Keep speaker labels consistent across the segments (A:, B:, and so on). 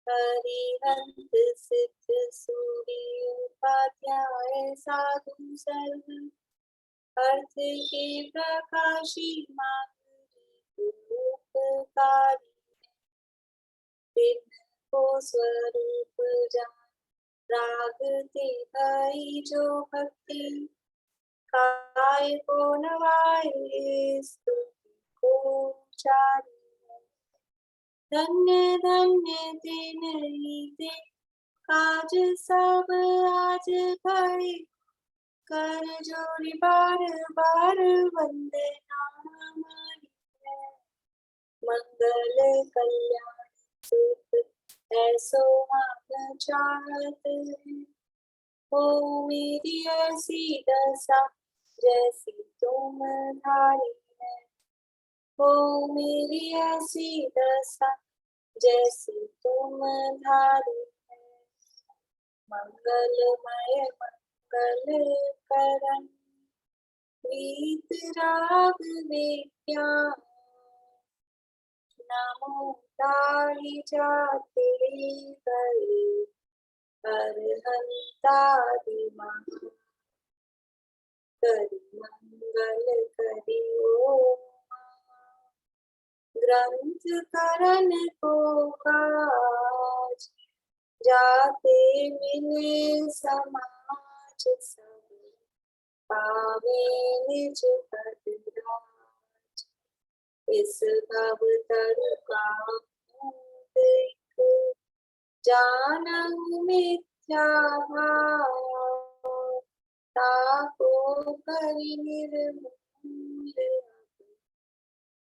A: हरिहंत सिद्ध सूर्य उपाध्याय साधु सर्व अर्थ के प्रकाशी माधुरी उपकारी को स्वरूप जान रागते भई जो भक्ति काय को नवाए स्तुति को चारी धन्य धन्य दिन रीते काज सब आज भय कर जोड़ी बार बार वंदे नाम मंगल कल्याण सुख ऐसो हम चाहत हो मेरी ऐसी दशा जैसी तुम धारी है हो मेरी ऐसी दशा जैसी तुम धारी है मंगलमय मंगल करण प्रीत राग विज्ञान नमो ताहि जाते गए अरहंतादि महा करि मंगल करि ओम ग्रंथ करण को काज जाते मिले समाज सब पावे निज पद राज इस भव तरु का देख जानहु मिथ्या भाव ताको करि निर्मूल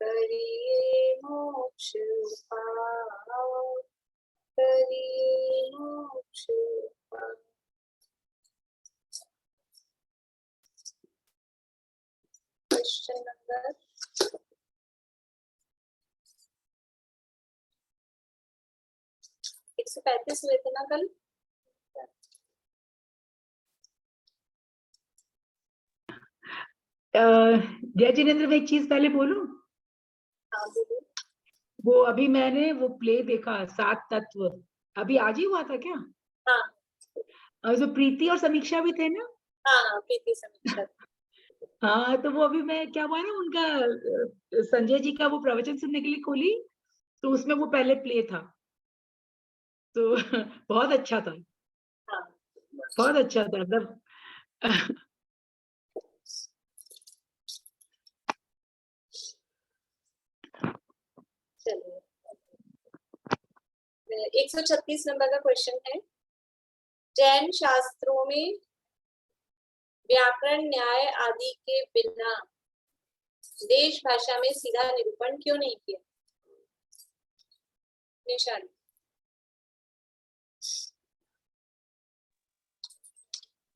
A: करिए मोक्ष पाओ करिए मोक्ष पाओ। क्वेश्चन नंबर 135 हुए थे ना कल।
B: जय जिनेंद्र, मैं एक चीज पहले बोलूं।
A: हाँ बोलो।
B: वो अभी मैंने वो प्ले देखा 7 तत्व, अभी आज ही हुआ था क्या?
A: हाँ
B: जो प्रीति और समीक्षा भी थे ना।
A: हाँ प्रीति समीक्षा।
B: हाँ, तो वो अभी मैं क्या हुआ ना, उनका संजय जी का वो प्रवचन सुनने के लिए खोली, तो उसमें वो पहले प्ले था, तो बहुत अच्छा था।
A: हाँ
B: बहुत अच्छा था मतलब।
A: चलिए 136 नंबर का क्वेश्चन है, जैन शास्त्रों में व्याकरण न्याय आदि के बिना देश भाषा में सीधा निरूपण क्यों नहीं किया? निशान।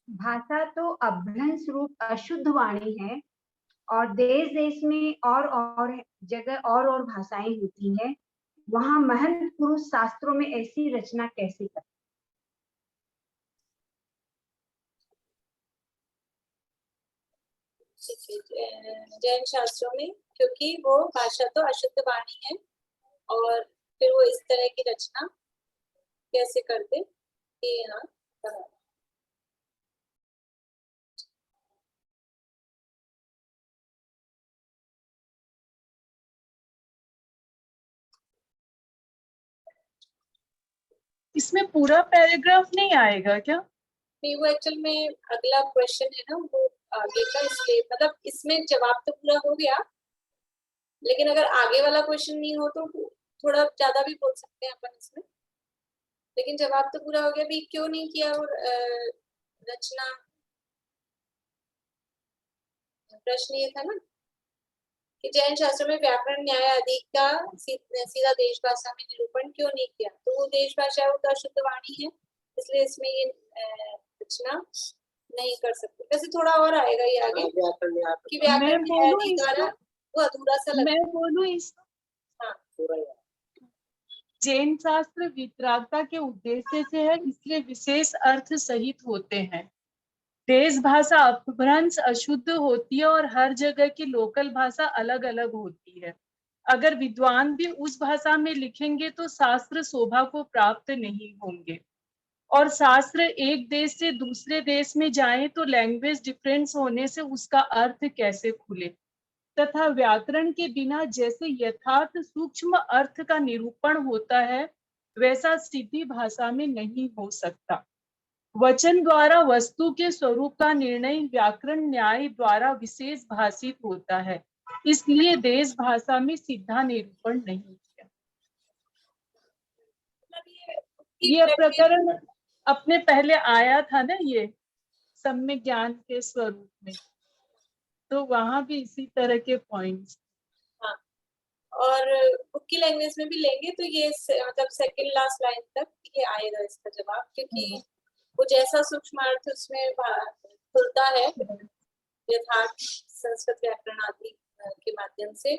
C: भाषा तो अभ्रंश रूप अशुद्ध वाणी है और देश देश में और जगह और भाषाएं होती है, वहां महंत पुरुष शास्त्रों में ऐसी रचना कैसे कर?
A: जैन शास्त्रों में क्योंकि वो भाषा तो अशुद्ध वाणी है और फिर वो इस तरह की रचना कैसे करते कि यहाँ कहा।
D: इसमें पूरा पैराग्राफ नहीं आएगा क्या?
A: नहीं, वो एक्चुअल में अगला क्वेश्चन है ना, वो आगे का, इसलिए मतलब इसमें जवाब तो पूरा हो गया, लेकिन अगर आगे वाला क्वेश्चन नहीं हो तो थोड़ा ज्यादा भी बोल सकते हैं अपन इसमें, लेकिन जवाब तो पूरा हो गया। भी क्यों नहीं किया और रचना, प्रश्न ये था ना कि जैन शास्त्र में व्याकरण न्याय आदि का सीधा देश भाषा में निरूपण क्यों नहीं किया? तो वो देश भाषा वो तो अशुद्ध वाणी है, इसलिए इसमें ये रचना नहीं कर सकते। वैसे थोड़ा और आएगा ये आगे कि व्याकरण न्याय आदि द्वारा वो अधूरा सा लगता है।
D: मैं बोलूं इसको?
A: हाँ
D: जैन शास्त्र वितरागता के उद्देश्य से है, इसलिए विशेष अर्थ सहित होते हैं। देश भाषा अपभ्रंश अशुद्ध होती है और हर जगह की लोकल भाषा अलग अलग होती है। अगर विद्वान भी उस भाषा में लिखेंगे तो शास्त्र शोभा को प्राप्त नहीं होंगे, और शास्त्र एक देश से दूसरे देश में जाए तो लैंग्वेज डिफरेंस होने से उसका अर्थ कैसे खुले, तथा व्याकरण के बिना जैसे यथार्थ सूक्ष्म अर्थ का निरूपण होता है वैसा सीधी भाषा में नहीं हो सकता। वचन द्वारा वस्तु के स्वरूप का निर्णय व्याकरण न्याय द्वारा विशेष भाषित होता है, इसलिए देश भाषा में सीधा निरूपण नहीं किया। ये प्रकरण अपने पहले आया था ना, ये सम्यक ज्ञान के स्वरूप में, तो वहां भी इसी तरह के पॉइंट्स।
A: हाँ, और बुक की लैंग्वेज में भी लेंगे तो ये मतलब सेकंड लास्ट लाइन तक ये आएगा इसका जवाब, क्योंकि वो जैसा सूक्ष्म अर्थ उसमें खुलता है यथार्थ संस्कृत व्याकरण आदि के माध्यम से,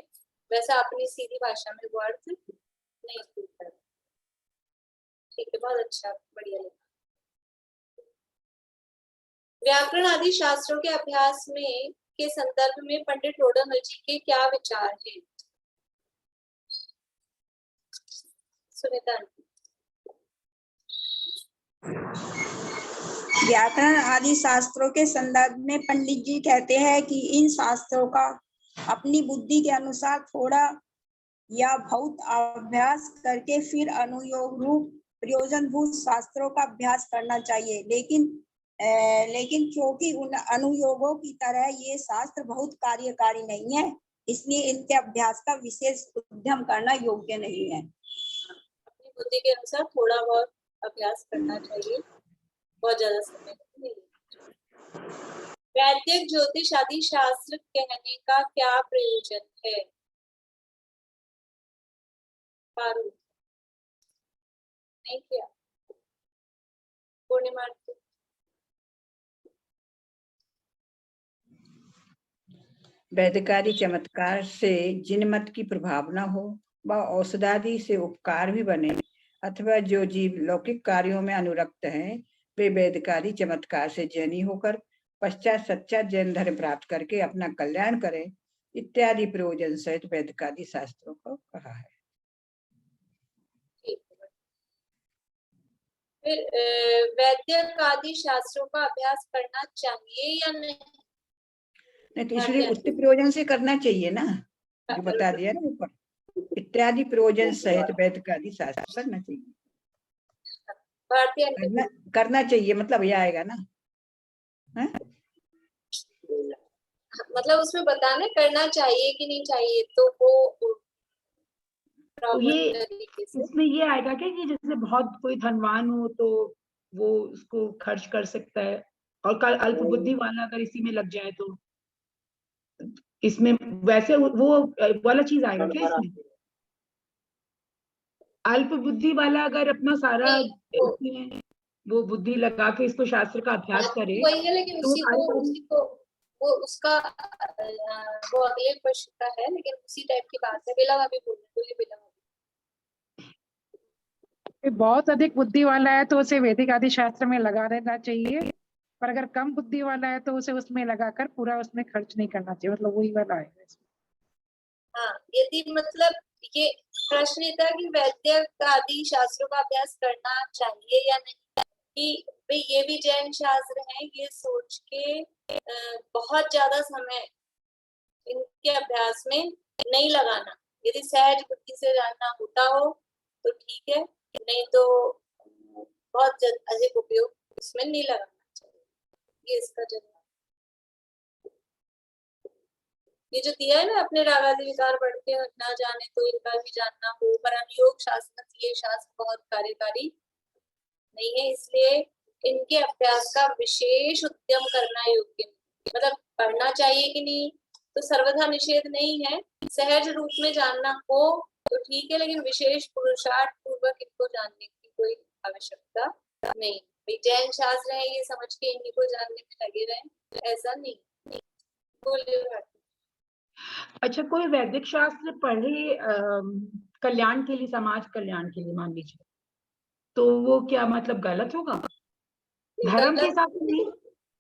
A: वैसा अपनी सीधी भाषा में वो अर्थ नहीं खुलता है। ठीक है, बहुत अच्छा, बढ़िया लगा। व्याकरण आदि शास्त्रों के अभ्यास में के संदर्भ में पंडित रोडमल जी के क्या विचार हैं? सुनीता।
E: व्याकरण आदि शास्त्रों के संदर्भ में पंडित जी कहते हैं कि इन शास्त्रों का अपनी बुद्धि के अनुसार थोड़ा या बहुत अभ्यास करके फिर अनुयोग रूप प्रयोजनभूत शास्त्रों का अभ्यास करना चाहिए, लेकिन क्योंकि उन अनुयोगों की तरह ये शास्त्र बहुत कार्यकारी नहीं है, इसलिए इनके अभ्यास का विशेष उद्यम करना योग्य नहीं है।
A: अपनी बुद्धि के अनुसार थोड़ा बहुत अभ्यास करना चाहिए, बहुत ज्यादा समय नहीं। वैदिक ज्योतिष आदि शास्त्र कहने का क्या प्रयोजन है? पारुल नहीं किया। पूर्णिमा।
F: वैदिकारी चमत्कार से जिन मत की प्रभावना हो व औषधादि से उपकार भी बने, अथवा जो जीव लौकिक कार्यों में अनुरक्त हैं वे वैदिकारी चमत्कार से जैनी होकर पश्चात सच्चा जैन धर्म प्राप्त करके अपना कल्याण करें, इत्यादि प्रयोजन सहित वैदिकादि शास्त्रों को कहा है।
A: फिर वैदिक आदि शास्त्रों का अभ्यास करना चाहिए या नहीं?
F: नहीं तो इसलिए उसके प्रयोजन से करना चाहिए ना, जो बता दिया ना ऊपर, इत्यादि प्रयोजन सहित वैदिकादि शास्त्र करना चाहिए। करना चाहिए मतलब यह आएगा ना, है?
A: मतलब उसमें बताना करना चाहिए कि नहीं चाहिए, तो वो
B: तो ये इसमें ये आएगा क्या कि जैसे बहुत कोई धनवान हो तो वो उसको खर्च कर सकता है, और अल्प बुद्धि वाला अगर इसी में लग जाए तो इसमें वैसे वो वाला चीज आएगा क्या इसमें? अल्प बुद्धि वाला अगर अपना सारा इसमें वो बुद्धि लगा के इसको शास्त्र का अभ्यास करे
A: वही है, लेकिन
B: तो
A: उसी को वो उसका वो अगले प्रश्न का है, लेकिन उसी टाइप की बात है। बिला भाभी बोलिए बिला भाभी।
G: बहुत अधिक बुद्धि वाला है तो उसे वैदिक आदि शास्त्र में लगा देना चाहिए, पर अगर कम बुद्धि वाला है तो उसे उसमें लगाकर पूरा उसमें खर्च नहीं करना चाहिए, मतलब वही वाला है।
A: हाँ, यदि मतलब ये प्रश्न ये था कि वैदिक आदि शास्त्रों का अभ्यास करना चाहिए या नहीं, कि भाई ये भी जैन शास्त्र हैं, ये सोच के बहुत ज्यादा समय इनके अभ्यास में नहीं लगाना। यदि सहज बुद्धि से जानना होता हो तो ठीक है, नहीं तो बहुत अधिक उपयोग इसमें नहीं लगाना चाहिए। ये इसका जवाब। ये जो दिया है ना, अपने रागादि विकार बढ़ के ना जाने तो इनका भी जानना हो, पर अनुयोग शास्त्र ये शास्त्र बहुत कार्यकारी नहीं है, इसलिए इनके अभ्यास का विशेष उद्यम करना योग्य। मतलब पढ़ना चाहिए कि नहीं तो सर्वथा निषेध नहीं है, सहज रूप में जानना हो तो ठीक है, लेकिन विशेष पुरुषार्थ पूर्वक इनको जानने की कोई आवश्यकता नहीं। जैन शास्त्र है ये समझ के इन्हीं को जानने में लगे रहे, ऐसा नहीं। बोलिए।
B: अच्छा, कोई वैदिक शास्त्र पढ़े कल्याण के लिए, समाज कल्याण के लिए मान लीजिए, तो वो क्या मतलब गलत होगा? धर्म के हिसाब से नहीं,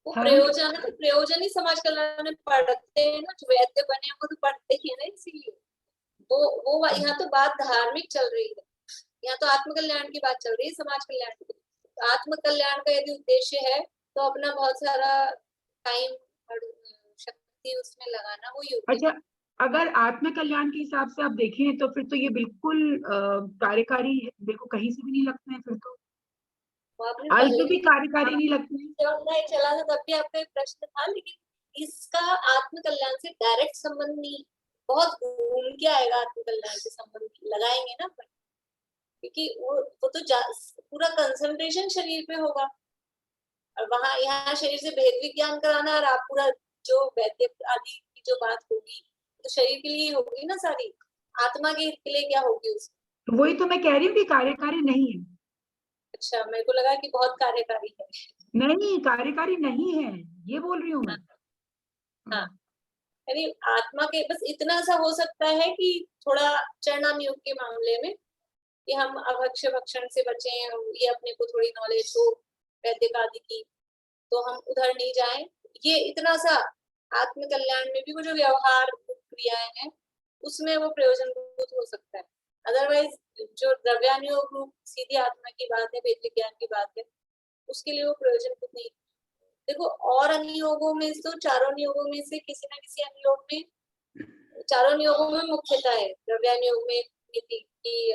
A: वो प्रयोजन ही समाज कल्याण में पढ़ते हैं ना, जो वैद्य बने हैं वो तो पढ़ते ही है ना, इसीलिए यहाँ तो बात धार्मिक चल रही है, यहाँ तो आत्म कल्याण की बात चल रही है, समाज कल्याण की। तो आत्म कल्याण का यदि उद्देश्य है तो अपना बहुत सारा टाइम और शक्ति उसमें लगाना वो योग्य।
B: अच्छा, अगर आत्म कल्याण के हिसाब से आप देखें तो फिर तो ये बिल्कुल कार्यकारी मेरे को कहीं से भी नहीं लगते हैं फिर तो। अल्प भी कार्यकारी नहीं लगते हैं।
A: जब मैं चला था तब भी आपका एक प्रश्न था, लेकिन इसका आत्म कल्याण से डायरेक्ट संबंध नहीं, बहुत घूम के आएगा आत्म कल्याण से संबंध लगाएंगे ना अपन, क्योंकि वो तो पूरा कंसंट्रेशन शरीर पे होगा, और वहां यहाँ शरीर से भेद विज्ञान कराना, और आप पूरा जो वैद्य आदि की जो बात होगी तो शरीर के लिए होगी ना सारी, आत्मा के हित के लिए क्या होगी उसमें।
B: तो वही तो मैं कह रही हूँ कि कार्यकारी नहीं है।
A: अच्छा, मेरे को लगा कि बहुत कार्यकारी है।
B: नहीं, कार्यकारी नहीं है, ये बोल रही हूँ मैं।
A: हाँ, यानी आत्मा के बस इतना सा हो सकता है कि थोड़ा चरणाम योग के मामले में कि हम अभक्ष्य भक्षण से बचें, ये अपने को थोड़ी नॉलेज हो वैदिक आदि की, तो हम उधर नहीं जाएं, ये इतना सा आत्म कल्याण में भी वो जो व्यवहार क्रियाएं हैं उसमें वो प्रयोजनभूत हो सकता है। अदरवाइज जो द्रव्यानुयोग रूप सीधी आत्मा की बात है, वेद विज्ञान की बात है, उसके लिए वो प्रयोजनभूत नहीं। देखो, और अनुयोगों में तो चारों अनुयोगों में से किसी न किसी अनुयोग में, चारों अनुयोगों में मुख्यता है। द्रव्यानुयोग में नीति की,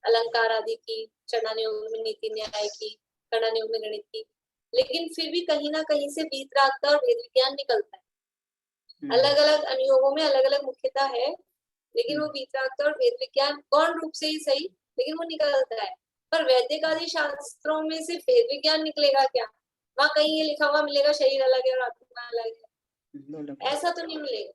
A: अलंकार आदि की, चरणानुयोग में नीति न्याय की, कर्णानुयोग में गणित की, लेकिन फिर भी कहीं ना कहीं से वीतरागता और वेद विज्ञान निकलता है। अलग अलग अनुयोगों में अलग अलग मुख्यता है, लेकिन वो वीतरागता और वेद विज्ञान गौण रूप से ही सही, लेकिन वो निकलता है। पर वैदिक आदि शास्त्रों में से वेद विज्ञान निकलेगा क्या? वहां कहीं ये लिखा हुआ मिलेगा शरीर अलग है और आत्मा अलग है, ऐसा तो नहीं मिलेगा।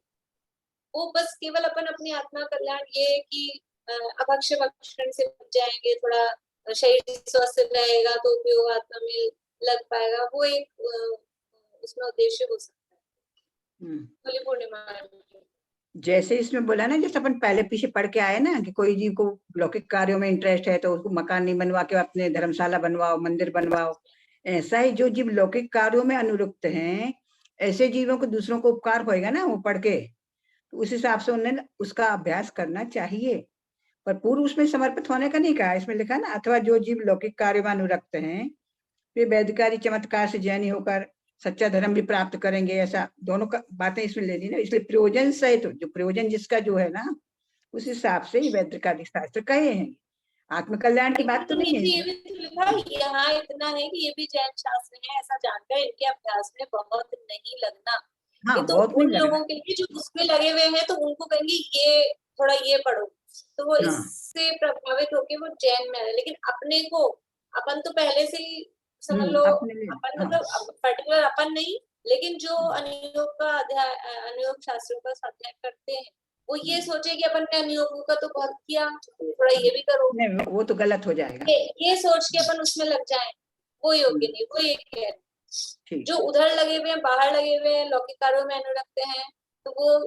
A: वो बस केवल अपन अपनी आत्मा कल्याण, ये कि अभक्ष्य भक्षण से बच जाएंगे, थोड़ा शरीर स्वस्थ रहेगा तो उपयोग आत्मा में लग पाएगा, वो एक उसमें उद्देश्य हो सकता है। होली पूर्णिमा
F: जैसे इसमें बोला ना, जैसे अपन पहले पीछे पढ़ के आए ना कि कोई जीव को लौकिक कार्यों में इंटरेस्ट है तो उसको मकान नहीं बनवा के अपने धर्मशाला बनवाओ, मंदिर बनवाओ। ऐसा ही जो जीव लौकिक कार्यों में अनुरक्त हैं, ऐसे जीवों को दूसरों को उपकार होएगा ना वो पढ़ के, तो उस हिसाब से उन्हें उसका अभ्यास करना चाहिए। पर पूर्व उसमें समर्पित होने का नहीं कहा, इसमें लिखा ना, अथवा जो जीव लौकिक कार्यों में अनुरक्त हैं वे वैदिकारी चमत्कार से ज्ञानी होकर सच्चा धर्म भी प्राप्त करेंगे, ऐसा दोनों का बातें इसमें ले ली ना। इसलिए प्रयोजन सहित जो प्रयोजन जिसका जो है ना, उस हिसाब से ही वैदिक शास्त्र कहे हैं। आत्म कल्याण की बात तो नहीं है।
A: ये भी तो लिखा यहाँ इतना है कि ये भी जैन शास्त्र है, ऐसा जानकर इनके अभ्यास में बहुत नहीं लगना।
F: हाँ,
A: ये तो
F: बहुत
A: उन
F: नहीं
A: लोगों के लिए जो उसमें लगे हुए हैं, तो उनको कहेंगे ये थोड़ा ये पढ़ो, तो वो
F: हाँ।
A: इससे प्रभावित होके वो जैन में आ रहे। लेकिन अपने को, अपन तो पहले से ही समझ लो, अपन मतलब पर्टिकुलर अपन नहीं, लेकिन जो अनुयोग का अध्याय, अनुयोग शास्त्रों का स्वाध्याय करते हैं, वो ये सोचे कि अपन ने अनुयोगों का तो बहुत किया, थोड़ा ये भी करो।
F: नहीं, वो तो गलत हो जाएगा।
A: ये सोच के अपन उसमें लग जाएं, वो योग्य नहीं। वो ये कह रहे जो उधर लगे हुए हैं, बाहर लगे हुए हैं, लौकिक कार्यों में अनुरक्त हैं, तो वो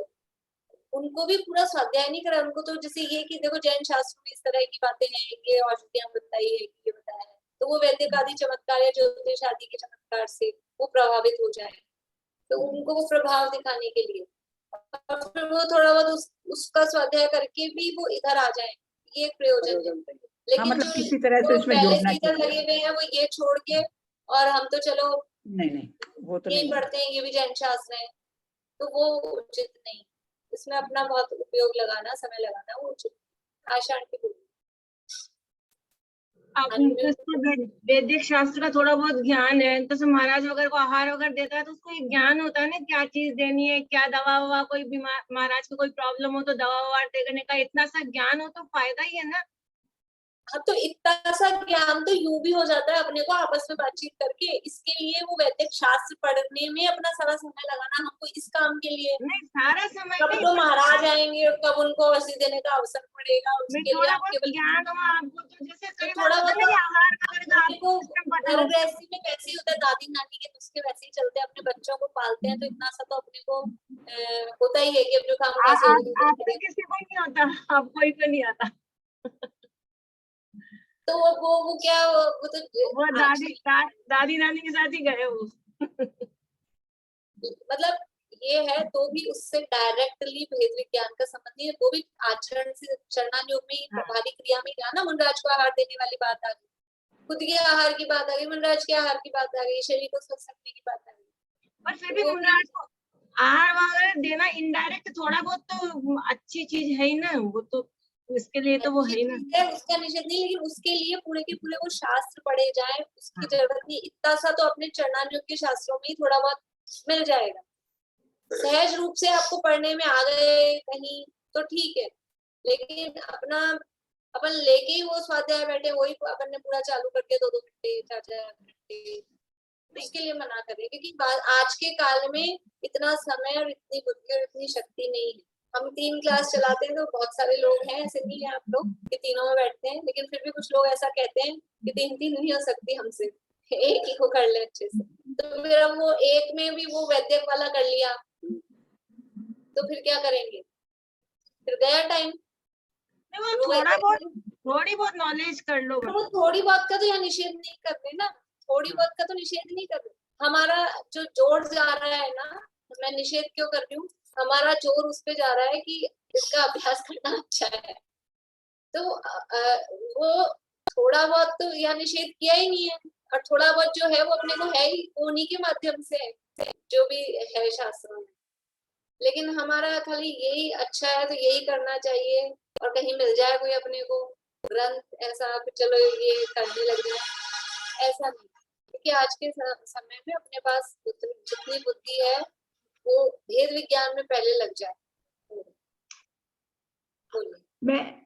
A: उनको भी पूरा स्वाध्याय नहीं करा। उनको तो जैसे ये कि देखो जैन शास्त्र में इस तरह की बातें हैं, ये औषधियां बताई है, ये बताया है, तो वो वैदिक आदि चमत्कार या ज्योतिष आदि के चमत्कार से वो प्रभावित हो जाए, तो उनको वो प्रभाव दिखाने के लिए, और फिर वो थोड़ा बहुत उसका स्वाध्याय करके भी वो इधर आ जाए, ये प्रयोजन है। लेकिन
F: मतलब
A: जो
F: किसी तरह से उसमें
A: पहले
F: जोड़ना
A: से इधर लगे हुए हैं, वो ये छोड़ के और हम तो चलो
F: नहीं, वो तो
A: ये
F: नहीं
A: पढ़ते हैं, ये भी जैन शास्त्र है, तो वो उचित नहीं। इसमें अपना बहुत उपयोग लगाना, समय लगाना वो उचित। आशा आंटी बोलिए।
H: अब जिसको वैदिक शास्त्र का थोड़ा बहुत ज्ञान है, तो महाराज वगैरह को आहार वगैरह देता है तो उसको एक ज्ञान होता है ना, क्या चीज देनी है, क्या दवा ववा, कोई बीमार महाराज को कोई प्रॉब्लम हो तो दवा ववा देने का इतना सा ज्ञान हो तो फायदा ही है ना।
A: हाँ, तो इतना सा ज्ञान तो यूं भी हो जाता है अपने को आपस में बातचीत करके। इसके लिए वो वैदिक शास्त्र पढ़ने में अपना सारा समय लगाना, हमको इस काम के लिए
H: नहीं, सारा समय
A: कब तो महाराज आएंगे और कब उनको वसी देने का अवसर पड़ेगा, उसके लिए आप केवल
H: ज्ञान हो आपको, तो जैसे
A: थोड़ा बहुत
H: आहार
A: को घर गृहस्थी में कैसे ही होता है, दादी नानी के नुस्खे वैसे ही चलते हैं, अपने बच्चों को पालते हैं, तो इतना सा तो अपने को होता ही है कि अब जो काम कैसे
H: किसी को नहीं आता, अब कोई को नहीं आता।
A: तो वो क्या वो तो
H: वो दादी नानी के साथ ही गए वो।
A: मतलब ये है तो भी उससे डायरेक्टली भेद विज्ञान का संबंध नहीं है, वो भी आचरण से चरणान योग में ही प्रभावी क्रिया में क्या ना मुनराज को आहार देने वाली बात आ गई, खुद के आहार की बात आ गई, मुनराज के आहार की बात आ गई, शरीर को स्वस्थ रखने की बात आ गई।
H: पर फिर भी मुनराज को आहार वगैरह देना इनडायरेक्ट थोड़ा बहुत तो अच्छी चीज है ही ना, वो तो इसके लिए तो वो है ही ना।
A: उसका निषेध नहीं, लेकिन उसके लिए पूरे के पूरे वो शास्त्र पढ़े जाए उसकी जरूरत नहीं। इतना सा तो अपने चरणान योग के शास्त्रों में ही थोड़ा बहुत मिल जाएगा, सहज रूप से आपको पढ़ने में आ गए कहीं तो ठीक है, लेकिन अपन लेके ही वो स्वाध्याय बैठे वही अपन ने पूरा चालू करके 2-2 घंटे 4-4 घंटे, उसके लिए मना करें, क्योंकि आज के काल में इतना समय और इतनी बुद्धि और इतनी शक्ति नहीं है। हम 3 क्लास चलाते हैं तो बहुत सारे लोग हैं, ऐसे नहीं है आप लोग कि तीनों में बैठते हैं, लेकिन फिर भी कुछ लोग ऐसा कहते हैं कि 3 नहीं हो सकती हमसे, एक ही को कर ले अच्छे से। तो फिर हम वो एक में भी वो वैद्यक वाला कर लिया तो फिर क्या करेंगे, फिर गया टाइम।
H: थोड़ी बहुत नॉलेज कर लो।
A: वो थोड़ी बहुत का तो यहाँ निषेध नहीं कर रहे ना, थोड़ी बहुत का तो निषेध नहीं कर रहे। हमारा जो जोर जा रहा है ना, मैं निषेध क्यों कर रही हूँ, हमारा जोर उस पे जा रहा है कि इसका अभ्यास करना अच्छा है, तो वो थोड़ा बहुत तो यहाँ निषेध किया ही नहीं है, और थोड़ा बहुत जो है वो अपने को है ही उन्हीं के माध्यम से जो भी है शास्त्रों में, लेकिन हमारा खाली यही अच्छा है तो यही करना चाहिए, और कहीं मिल जाए कोई अपने को ग्रंथ ऐसा चलो ये करने लग जाए, ऐसा नहीं। क्योंकि आज के समय में अपने पास जितनी बुद्धि है वो भेद विज्ञान में पहले लग जाए।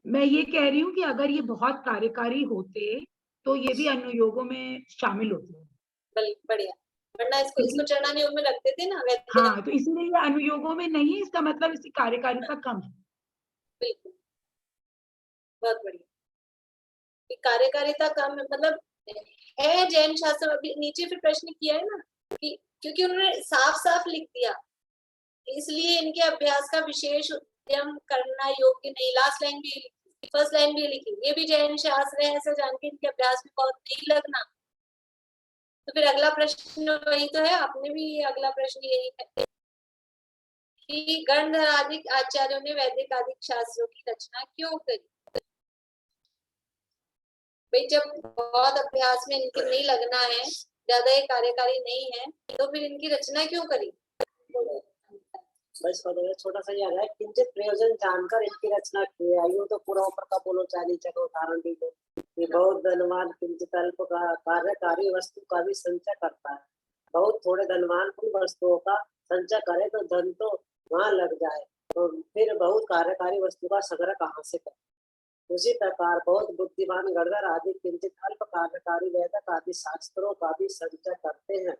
B: मैं ये कह रही हूँ कि अगर ये बहुत कार्यकारी होते तो ये भी अनुयोगों में शामिल होते।
A: बढ़िया, वरना इसको चरणान योग में रखते थे ना।
B: हाँ, तो इसलिए ये अनुयोगों में नहीं, इसका मतलब इसकी कार्यकारिता कम है।
A: बिल्कुल, बहुत बढ़िया। कार्यकारिता कम है मतलब है जैन शास्त्र। अभी नीचे फिर प्रश्न किया है ना कि क्योंकि उन्होंने साफ साफ लिख दिया, इसलिए इनके अभ्यास का विशेष उद्यम करना योग्य नहीं। लास्ट लाइन भी लिखी, फर्स्ट लाइन भी लिखी, ये भी जैन शास्त्र है ऐसा जान के इनके अभ्यास में बहुत नहीं लगना। तो फिर अगला प्रश्न वही तो है, आपने भी अगला प्रश्न यही है कि गंधर्वादिक आचार्यों ने वैदिक आदि शास्त्रों की रचना क्यों करी। भाई जब बहुत अभ्यास में इनके नहीं लगना है, ज्यादा ये कार्यकारी नहीं है, तो फिर इनकी रचना क्यों करी।
I: बस छोटा सा याद है, किंचित प्रयोजन जानकर इनकी रचना की है। यूं तो पूरा ऊपर का बोलो चालीसा का उदाहरण भी दो कि बहुत धनवान किंचित अल्प कार्यकारी वस्तु का भी संचय करता है। बहुत थोड़े धनवान उन वस्तुओं का संचय करे तो धन तो वहां लग जाए, तो फिर बहुत कार्यकारी वस्तु का संग्रह कहाँ से करे। उसी प्रकार बहुत बुद्धिमान गणधर आदि किंचित अल्प कार्यकारी वेदक आदि शास्त्रों का भी संचय करते हैं,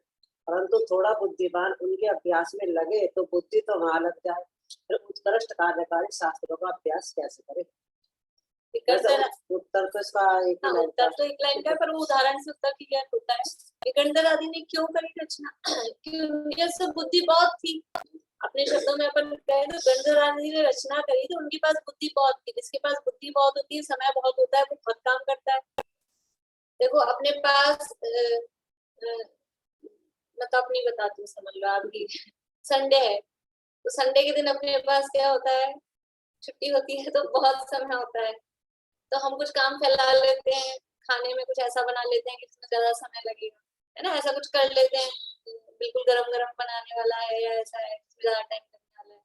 I: परंतु थोड़ा बुद्धिमान उनके अभ्यास में लगे तो बुद्धि तो वहां लग जाए, फिर उत्कृष्ट कार्यकारी शास्त्रों का अभ्यास कैसे करे। उत्तर तो इसका एक
A: लाइन का, पर वो उदाहरण से उत्तर क्लियर होता है। गणधर आदि ने क्यों करी रचना, क्योंकि बुद्धि बहुत थी। अपने शब्दों में अपन कहें तो गंधर्व आदि ने रचना करी तो उनके पास बुद्धि बहुत थी। जिसके पास बुद्धि बहुत होती है, समय बहुत होता है, वो बहुत काम करता है। देखो अपने पास मैं तो अपनी बताती हूँ, समझ लो आपकी संडे है तो संडे के दिन अपने पास क्या होता है, छुट्टी होती है तो बहुत समय होता है, तो हम कुछ काम फैला लेते हैं, खाने में कुछ ऐसा बना लेते हैं कि इसमें ज्यादा समय लगेगा, है ना, ऐसा कुछ कर लेते हैं, बिल्कुल गरम गरम बनाने वाला है या ऐसा है ज्यादा टाइम लगने वाला है।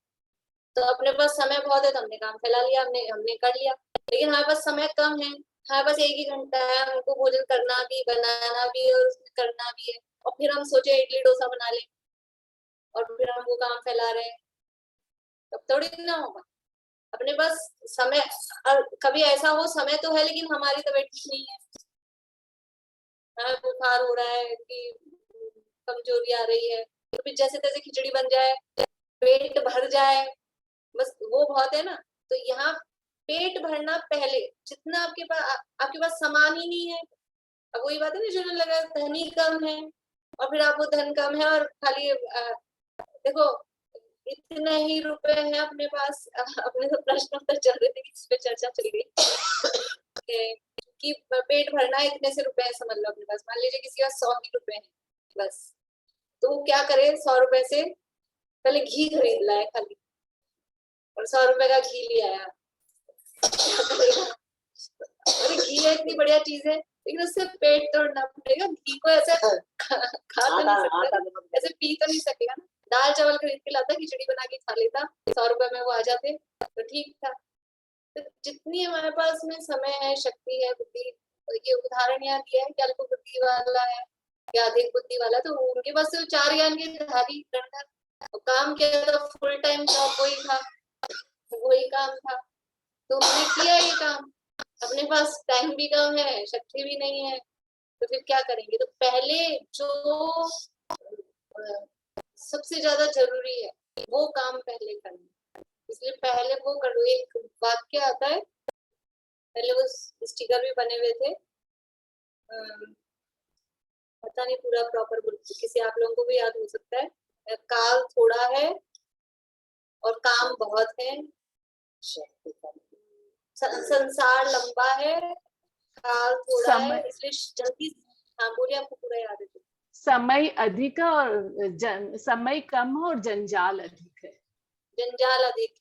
A: तो अपने पास समय बहुत है तो हमने काम फैला लिया, हमने कर लिया। लेकिन हमारे पास समय कम है, हमारे पास 1 ही घंटा है, हमको भोजन करना भी, बनाना भी और करना भी है, और फिर हम सोचे इडली डोसा बना लें और फिर हम वो काम फैला रहे हैं, तब थोड़ी ना होगा। अपने पास समय, और कभी ऐसा हो समय तो है लेकिन हमारी तबीयत ठीक नहीं है, बुखार हो रहा है कि कमजोरी आ रही है, तो फिर जैसे तैसे खिचड़ी बन जाए, पेट भर जाए, बस वो बहुत है ना। तो यहाँ पेट भरना पहले, जितना आपके पास सामान ही नहीं है। अब वही बात है ना, जो लगा धन ही कम है और फिर आपको धन कम है और खाली देखो इतने ही रुपए हैं अपने पास। अपने तो प्रश्न उत्तर चल रहे थे, इस पे चर्चा चल गई कि पेट भरना इतने से रुपए है, समझ लो अपने पास। मान लीजिए किसी का 100 ही रुपए है बस, तो वो क्या करे 100 रुपए से पहले घी खरीद लाया खाली और 100 रुपए का घी ले आया। अरे घी इतनी बढ़िया चीज है, लेकिन उससे पेट तोड़ना पड़ेगा। घी को ऐसे खा तो नहीं सकता, ऐसे पी तो नहीं सकेगा ना। दाल चावल खरीद के लाता, खिचड़ी बना के खा लेता, 100 रुपए में वो आ जाते तो ठीक था। तो जितनी हमारे पास में समय है, शक्ति है, बुद्धि, ये उदाहरण यहाँ दिया है कि अल्प बुद्धि वाला है या अधिक बुद्धि वाला, तो उनके पास तो 4 ज्ञान के धारी गणना, काम किया तो फुल टाइम जॉब वही था, वही काम था, तो उन्होंने किया ये काम। अपने पास टाइम भी कम है, शक्ति भी नहीं है, तो फिर क्या करेंगे? तो पहले जो सबसे ज्यादा जरूरी है वो काम पहले करना, इसलिए पहले वो करो। एक वाक्य आता है, पहले वो स्टिकर भी बने हुए थे, पता नहीं पूरा प्रॉपर किसी आप लोगों को भी याद हो सकता है। काल थोड़ा है और काम बहुत है, संसार लंबा है, काल थोड़ा है, इसलिए जल्दी। हाँ बोलिए, आपको पूरा याद है?
D: समय अधिक है और समय कम है और जंजाल अधिक है।
A: जंजाल अधिक,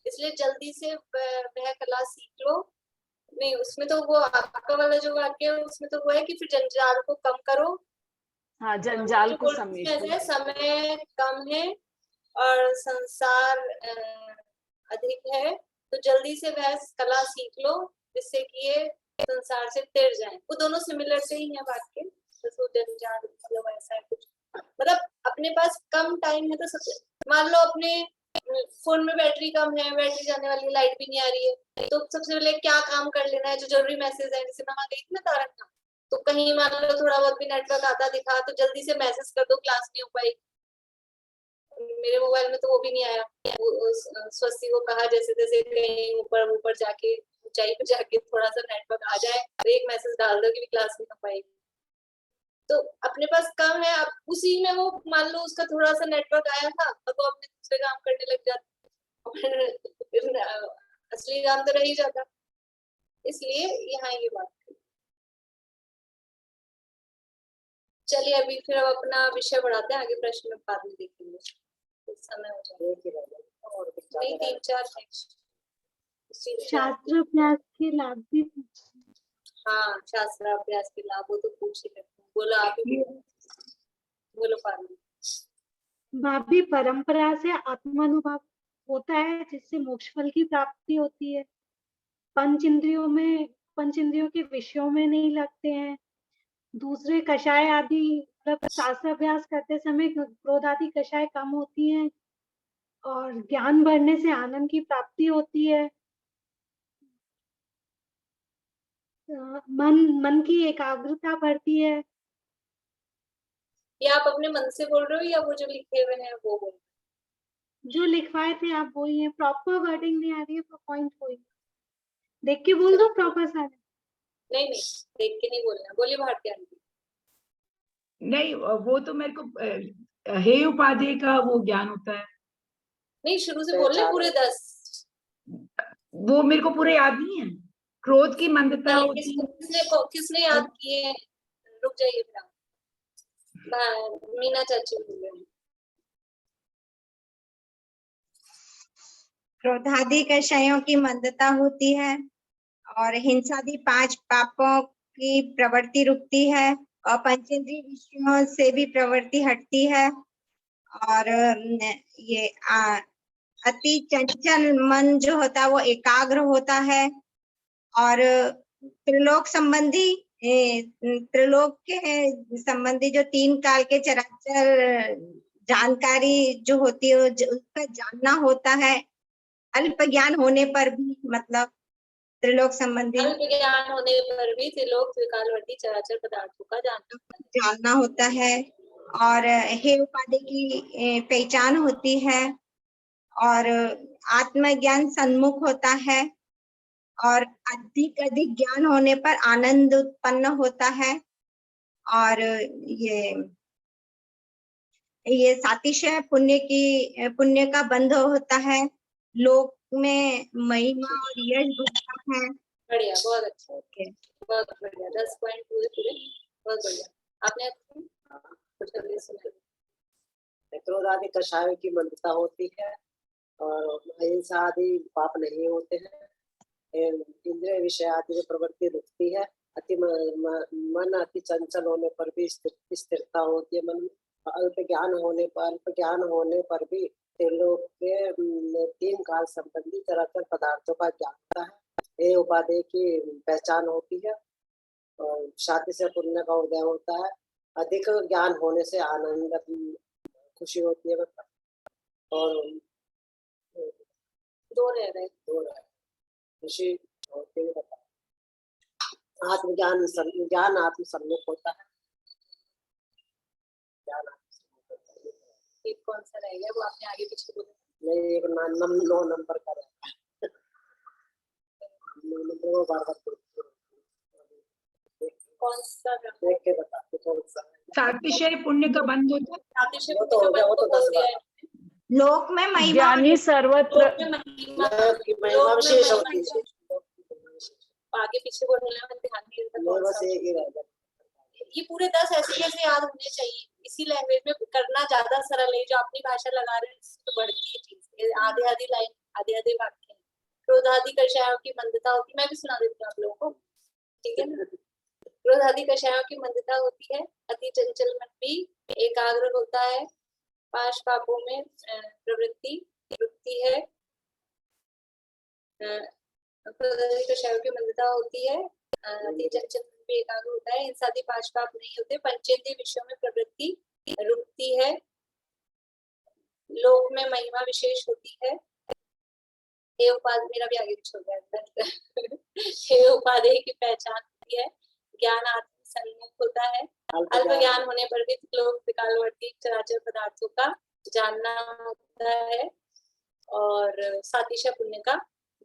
A: इसलिए जल्दी से वह कला सीख लो। नहीं, उसमें तो वो आपका वाला जो वाक्य है उसमें तो वो है कि फिर जंजाल को कम करो।
D: हाँ, जंजाल को समेटो।
A: समय कम है और संसार अधिक है, तो जल्दी से वह कला सीख लो जिससे कि ये संसार से तिर जाए। वो दोनों सिमिलर से ही है वाक्य, तो जंजाल मतलब ऐसा है कुछ, मतलब अपने पास कम टाइम है तो सबसे, मान लो अपने फोन में बैटरी कम है, बैटरी जाने वाली, लाइट भी नहीं आ रही है, तो सबसे पहले क्या काम कर लेना है? जो जरूरी मैसेज है, जैसे मैं वहां गई थी ना तारक, तो कहीं मान लो थोड़ा बहुत भी नेटवर्क आता दिखा तो जल्दी से मैसेज कर दो, क्लास नहीं हो पाई। मेरे मोबाइल में तो वो भी नहीं आया। स्वस्ति को कहा जैसे तैसे कहीं ऊपर जाके, ऊंचाई पे जाके थोड़ा सा नेटवर्क आ जाए तो एक मैसेज डाल दो कि क्लास नहीं हो पाई। तो अपने पास कम है, अब उसी में वो मान लो उसका थोड़ा सा नेटवर्क आया था, अब वो अपने दूसरे काम करने लग जाता, असली काम तो रह ही जाता। इसलिए यहाँ ये बात। चलिए अभी फिर अब अपना विषय बढ़ाते हैं, आगे प्रश्न में बाद में देखेंगे, समय हो जाएगा। नहीं, 3-4
C: शास्त्राभ्यास के लाभ भी।
A: हाँ, शास्त्राभ्यास के लाभ वो तो पूछ ही लेते हैं। बोलो आप ही, बोलो पार्वती।
C: भाभी, परंपरा से आत्मानुभव होता है जिससे मोक्ष फल की प्राप्ति होती है। पंच इंद्रियों के विषयों में नहीं लगते हैं। दूसरे कषाय आदि, मतलब शास्त्राभ्यास करते समय क्रोध आदि कषाय कम होती हैं और ज्ञान बढ़ने से आनंद की प्राप्ति होती है। मन की एकाग्रता बढ़ती है।
A: ये आप अपने मन से बोल रहे हो या वो जो लिखे हुए हैं वो बोल रहे हो?
C: जो लिखवाए थे आप वही है, प्रॉपर वर्डिंग नहीं आ रही है, पॉइंट वही। देख के बोल दो प्रॉपर सारे।
A: नहीं, देख के नहीं बोलना। बोलिए भारती आंटी।
B: नहीं, वो तो मेरे को हे उपाधि का वो ज्ञान होता है।
A: नहीं, शुरू से बोल रहे पूरे 10।
B: वो मेरे को पूरे याद नहीं है। क्रोध की मंदता होती है।
A: किसने याद किए? रुक जाइए फिर, मीना चाची बोल रहे हैं।
E: क्रोधादि कषायों की मंदता होती है और हिंसादि 5 पापों की प्रवृत्ति रुकती है और पंचेंद्रिय विषयों से भी प्रवृत्ति हटती है और ये अति चंचल मन जो होता है वो एकाग्र होता है और त्रिलोक के संबंधी जो 3 काल के चराचर जानकारी जो होती है उसका जानना होता है। अल्प ज्ञान होने पर भी, मतलब त्रिलोक संबंधी
A: अल्प ज्ञान होने पर भी त्रिलोक त्रिकालवर्ती चराचर पदार्थों का
E: जानना होता है और हे उपाधि की पहचान होती है और आत्मज्ञान सन्मुख होता है और अधिक ज्ञान होने पर आनंद उत्पन्न होता है और ये सातिशय पुण्य का बंध होता है। लोक में महिमा और यश बढ़ता है।
A: बढ़िया, बहुत अच्छा, ओके, बहुत बढ़िया। 10 पॉइंट पूरे, बहुत बढ़िया। आपने कुछ अगले सुना?
I: क्रोध आदि कषायों की मंदता होती है और अहिंसा आदि पाप नहीं होते हैं। इंद्रिय विषय आदि में प्रवृत्ति रुकती है। मन अति चंचल होने पर भी स्थिरता होती है मन में। अल्प ज्ञान होने पर भी त्रिलोक के 3 काल संबंधी चराचर पदार्थों का ज्ञान होता है। ये उपाधि की पहचान होती है और शांति से पुण्य का उदय होता है। अधिक ज्ञान होने से आनंद खुशी होती है मतलब। और दो रह रहे खुशी होती है बता। आत्मज्ञान ज्ञान आत्म सम्मुख होता है। एक कौन सा रह गया वो आपने आगे पीछे बोला? नहीं, एक 9 नंबर का रहता है। 9 नंबर वो बार-बार कौन सा देख के बताते कौन सा?
B: सातिशय पुण्य का बंध होता है।
A: सातिशय
I: वो तो हो गया, वो तो 10 बार।
C: लोक में महिमा
D: ज्ञानी सर्वत्र
I: महिमा विशेष होती है।
A: आगे पीछे बोलने में ध्यान नहीं देता।
I: नहीं, बस एक ही रह गया।
A: ये पूरे 10 ऐसे कैसे याद होने चाहिए? इसी लैंग्वेज में करना ज्यादा सरल है। जो अपनी भाषा लगा रहे हैं तो बढ़ती है चीज। आधे लाइन आधे वाक्य। क्रोध आदि कषायों की मंदता होती है। मैं भी सुना देती हूँ आप लोगों को, ठीक है ना? क्रोध आदि कषायों की मंदता होती है। अति चंचल मन भी एकाग्र होता है। पाश पापों में प्रवृत्ति रुकती है। क्रोध आदि कषायों की मंदता होती है। अति चंचल मन भी एकाग्र होता है। हिंसा आदि पाश पाप नहीं होते। पंचेंद्रिय विषयों में प्रवृत्ति रुकती है। लोक में महिमा विशेष होती है। हे उपाधि, मेरा भी आगे पीछे हो गया। हे उपाधि की पहचान होती है। ज्ञान आत्म सम्मुख होता है। अल्प ज्ञान होने पर भी लोक विकालवर्ती चराचर पदार्थों का जानना होता है और सातिशय पुण्य का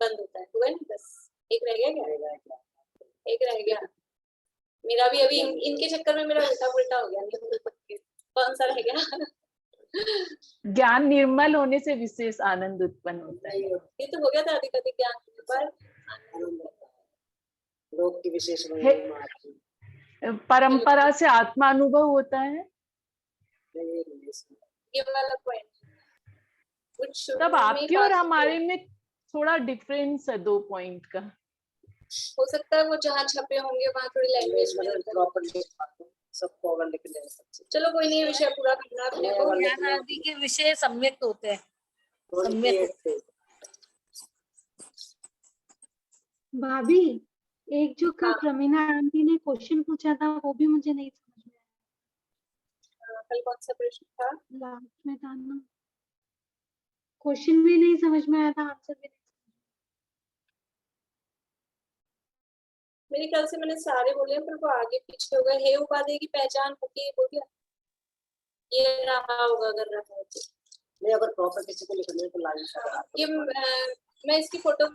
A: बंद होता है। हुआ ना? बस एक रह गया क्या? एक रह गया। मेरा भी अभी इनके चक्कर में मेरा उल्टा हो गया। कौन सा रह गया?
D: ज्ञान निर्मल होने से विशेष आनंद उत्पन्न होता है।
A: ये तो हो गया था अधिक ज्ञान पर
I: लोक की विशेष महिमा आती है।
D: परंपरा से आत्मानुभव होता है।
A: ये वाला पॉइंट
D: तब आपके और हमारे में थोड़ा डिफरेंस है 2 पॉइंट का।
A: हो सकता है वो जहाँ छपे होंगे वहाँ थोड़ी लैंग्वेज में
I: सबको अगर लिख ले।
A: चलो कोई नहीं, विषय पूरा करना अपने को।
J: ज्ञान आदि के विषय सम्यक होते हैं। सम्यक
K: भाभी, एक जो कल प्रमीना आंटी ने क्वेश्चन पूछा था वो भी मुझे नहीं समझ में आया।
A: कल कौन सा प्रश्न था?
K: लास्ट में था ना, क्वेश्चन भी नहीं समझ में आया था, आंसर भी नहीं।
A: मेरे ख्याल से मैंने सारे बोले पर वो आगे पीछे हो गए। हे उपाधि की पहचान होती है, बोल दिया। ये रहा होगा अगर रहा हो तो।
I: नहीं, अगर प्रॉपर किसी को लिखना है तो लाइन
A: ये मैं इसकी फोटो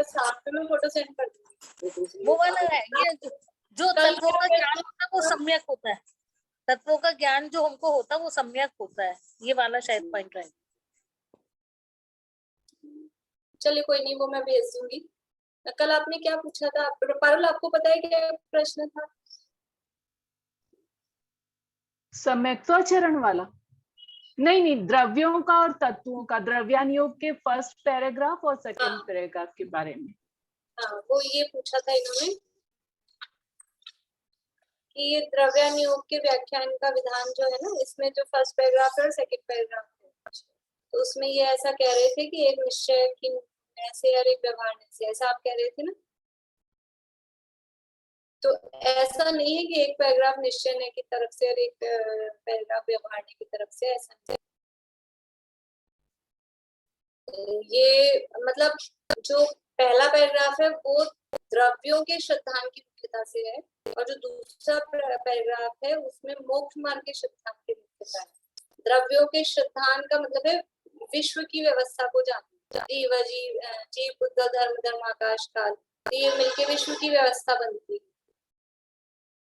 A: साथ में फोटो सेंड कर दूंगी।
J: वो वाला है ये जो तत्वों का ज्ञान होता है वो सम्यक होता है। तत्वों का ज्ञान जो हमको होता है वो सम्यक होता है। ये वाला शायद पॉइंट है।
A: चलिए कोई नहीं, वो मैं भेज दूंगी। कल आपने क्या पूछा था पारुल, आपको पता है क्या प्रश्न था?
D: सम्यक्त्वाचरण वाला? नहीं, द्रव्यों का और तत्वों का, द्रव्यान योग के फर्स्ट पैराग्राफ और सेकंड पैराग्राफ के बारे में।
A: हाँ, वो ये पूछा था इन्होंने कि ये द्रव्यान योग के व्याख्यान का विधान जो है ना, इसमें जो फर्स्ट पैराग्राफ है और सेकंड पैराग्राफ है, तो उसमें ये ऐसा कह रहे थे कि एक निश्चय की ऐसे और एक व्यवहार से, ऐसा आप कह रहे थे ना? तो ऐसा नहीं है कि एक पैराग्राफ निश्चय की तरफ से और एक पैराग्राफ व्यवहार की तरफ से, ऐसा नहीं। ये मतलब जो पहला पैराग्राफ है वो द्रव्यों के सिद्धांत की मुख्यता से है और जो दूसरा पैराग्राफ है उसमें मोक्ष मार्ग के सिद्धांत की मुख्यता है। द्रव्यों के सिद्धांत का मतलब है विश्व की व्यवस्था को जानना। जीव बुद्ध धर्म आकाश काल, ये मिलके विश्व की व्यवस्था बनती है।